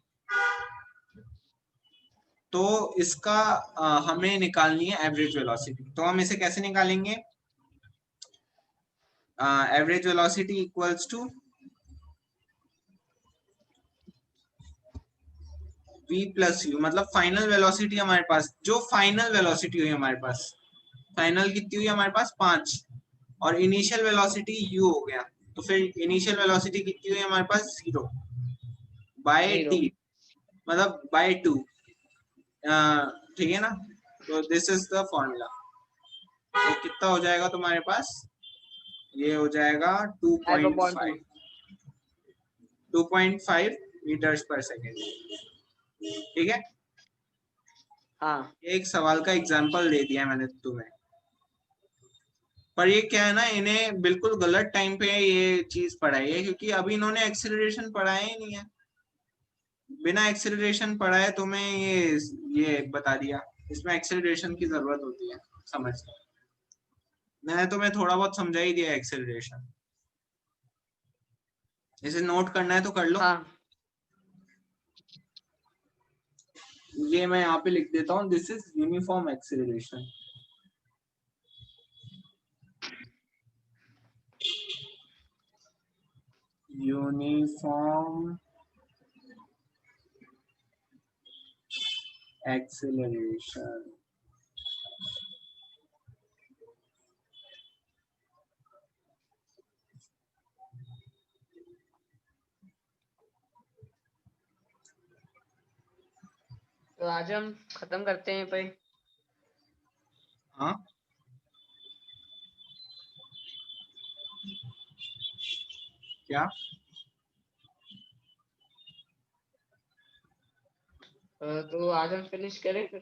तो इसका हमें निकालनी है एवरेज वेलोसिटी। तो हम इसे कैसे निकालेंगे? Average velocity equals to v plus u, मतलब फाइनल वेलोसिटी हमारे पास, जो फाइनल वेलोसिटी हुई हमारे पास, फाइनल कितनी हुई हमारे पास 5, और इनिशियल वेलोसिटी u हो गया, तो फिर इनिशियल वेलोसिटी कितनी हुई हमारे पास 0 बाय t, मतलब बाय 2। ठीक है ना, तो दिस इज द फॉर्मूला। तो कितना हो जाएगा तुम्हारे पास? ये हो जाएगा 2.5 मीटर्स पर सेकेंड। ठीक है, हाँ एक सवाल का एग्जांपल दे दिया मैंने तुम्हें, पर ये क्या है ना, इन्हें बिल्कुल गलत टाइम पे ये चीज पढ़ाई है, क्योंकि अभी इन्होंने एक्सेलरेशन पढ़ाया ही नहीं है। बिना एक्सेलरेशन पढ़ाए तुम्हें ये बता दिया, इसमें एक्सेलरेशन की जरूरत होती है, समझ। मैंने तुम्हें थोड़ा बहुत समझा ही दिया एक्सेलरेशन, इसे नोट करना है तो कर लो। हाँ ये मैं यहाँ पे लिख देता हूँ, this is uniform acceleration. Uniform acceleration. तो आज हम खत्म करते हैं भाई। हाँ, क्या? तो आज हम फिनिश करें फिर।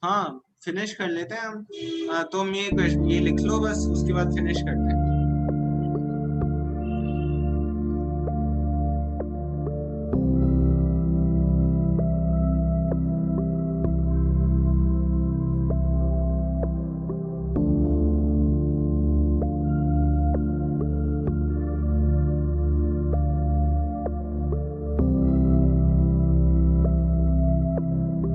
हाँ, फिनिश कर लेते हैं हम। तुम ये लिख लो बस, उसके बाद फिनिश करते हैं।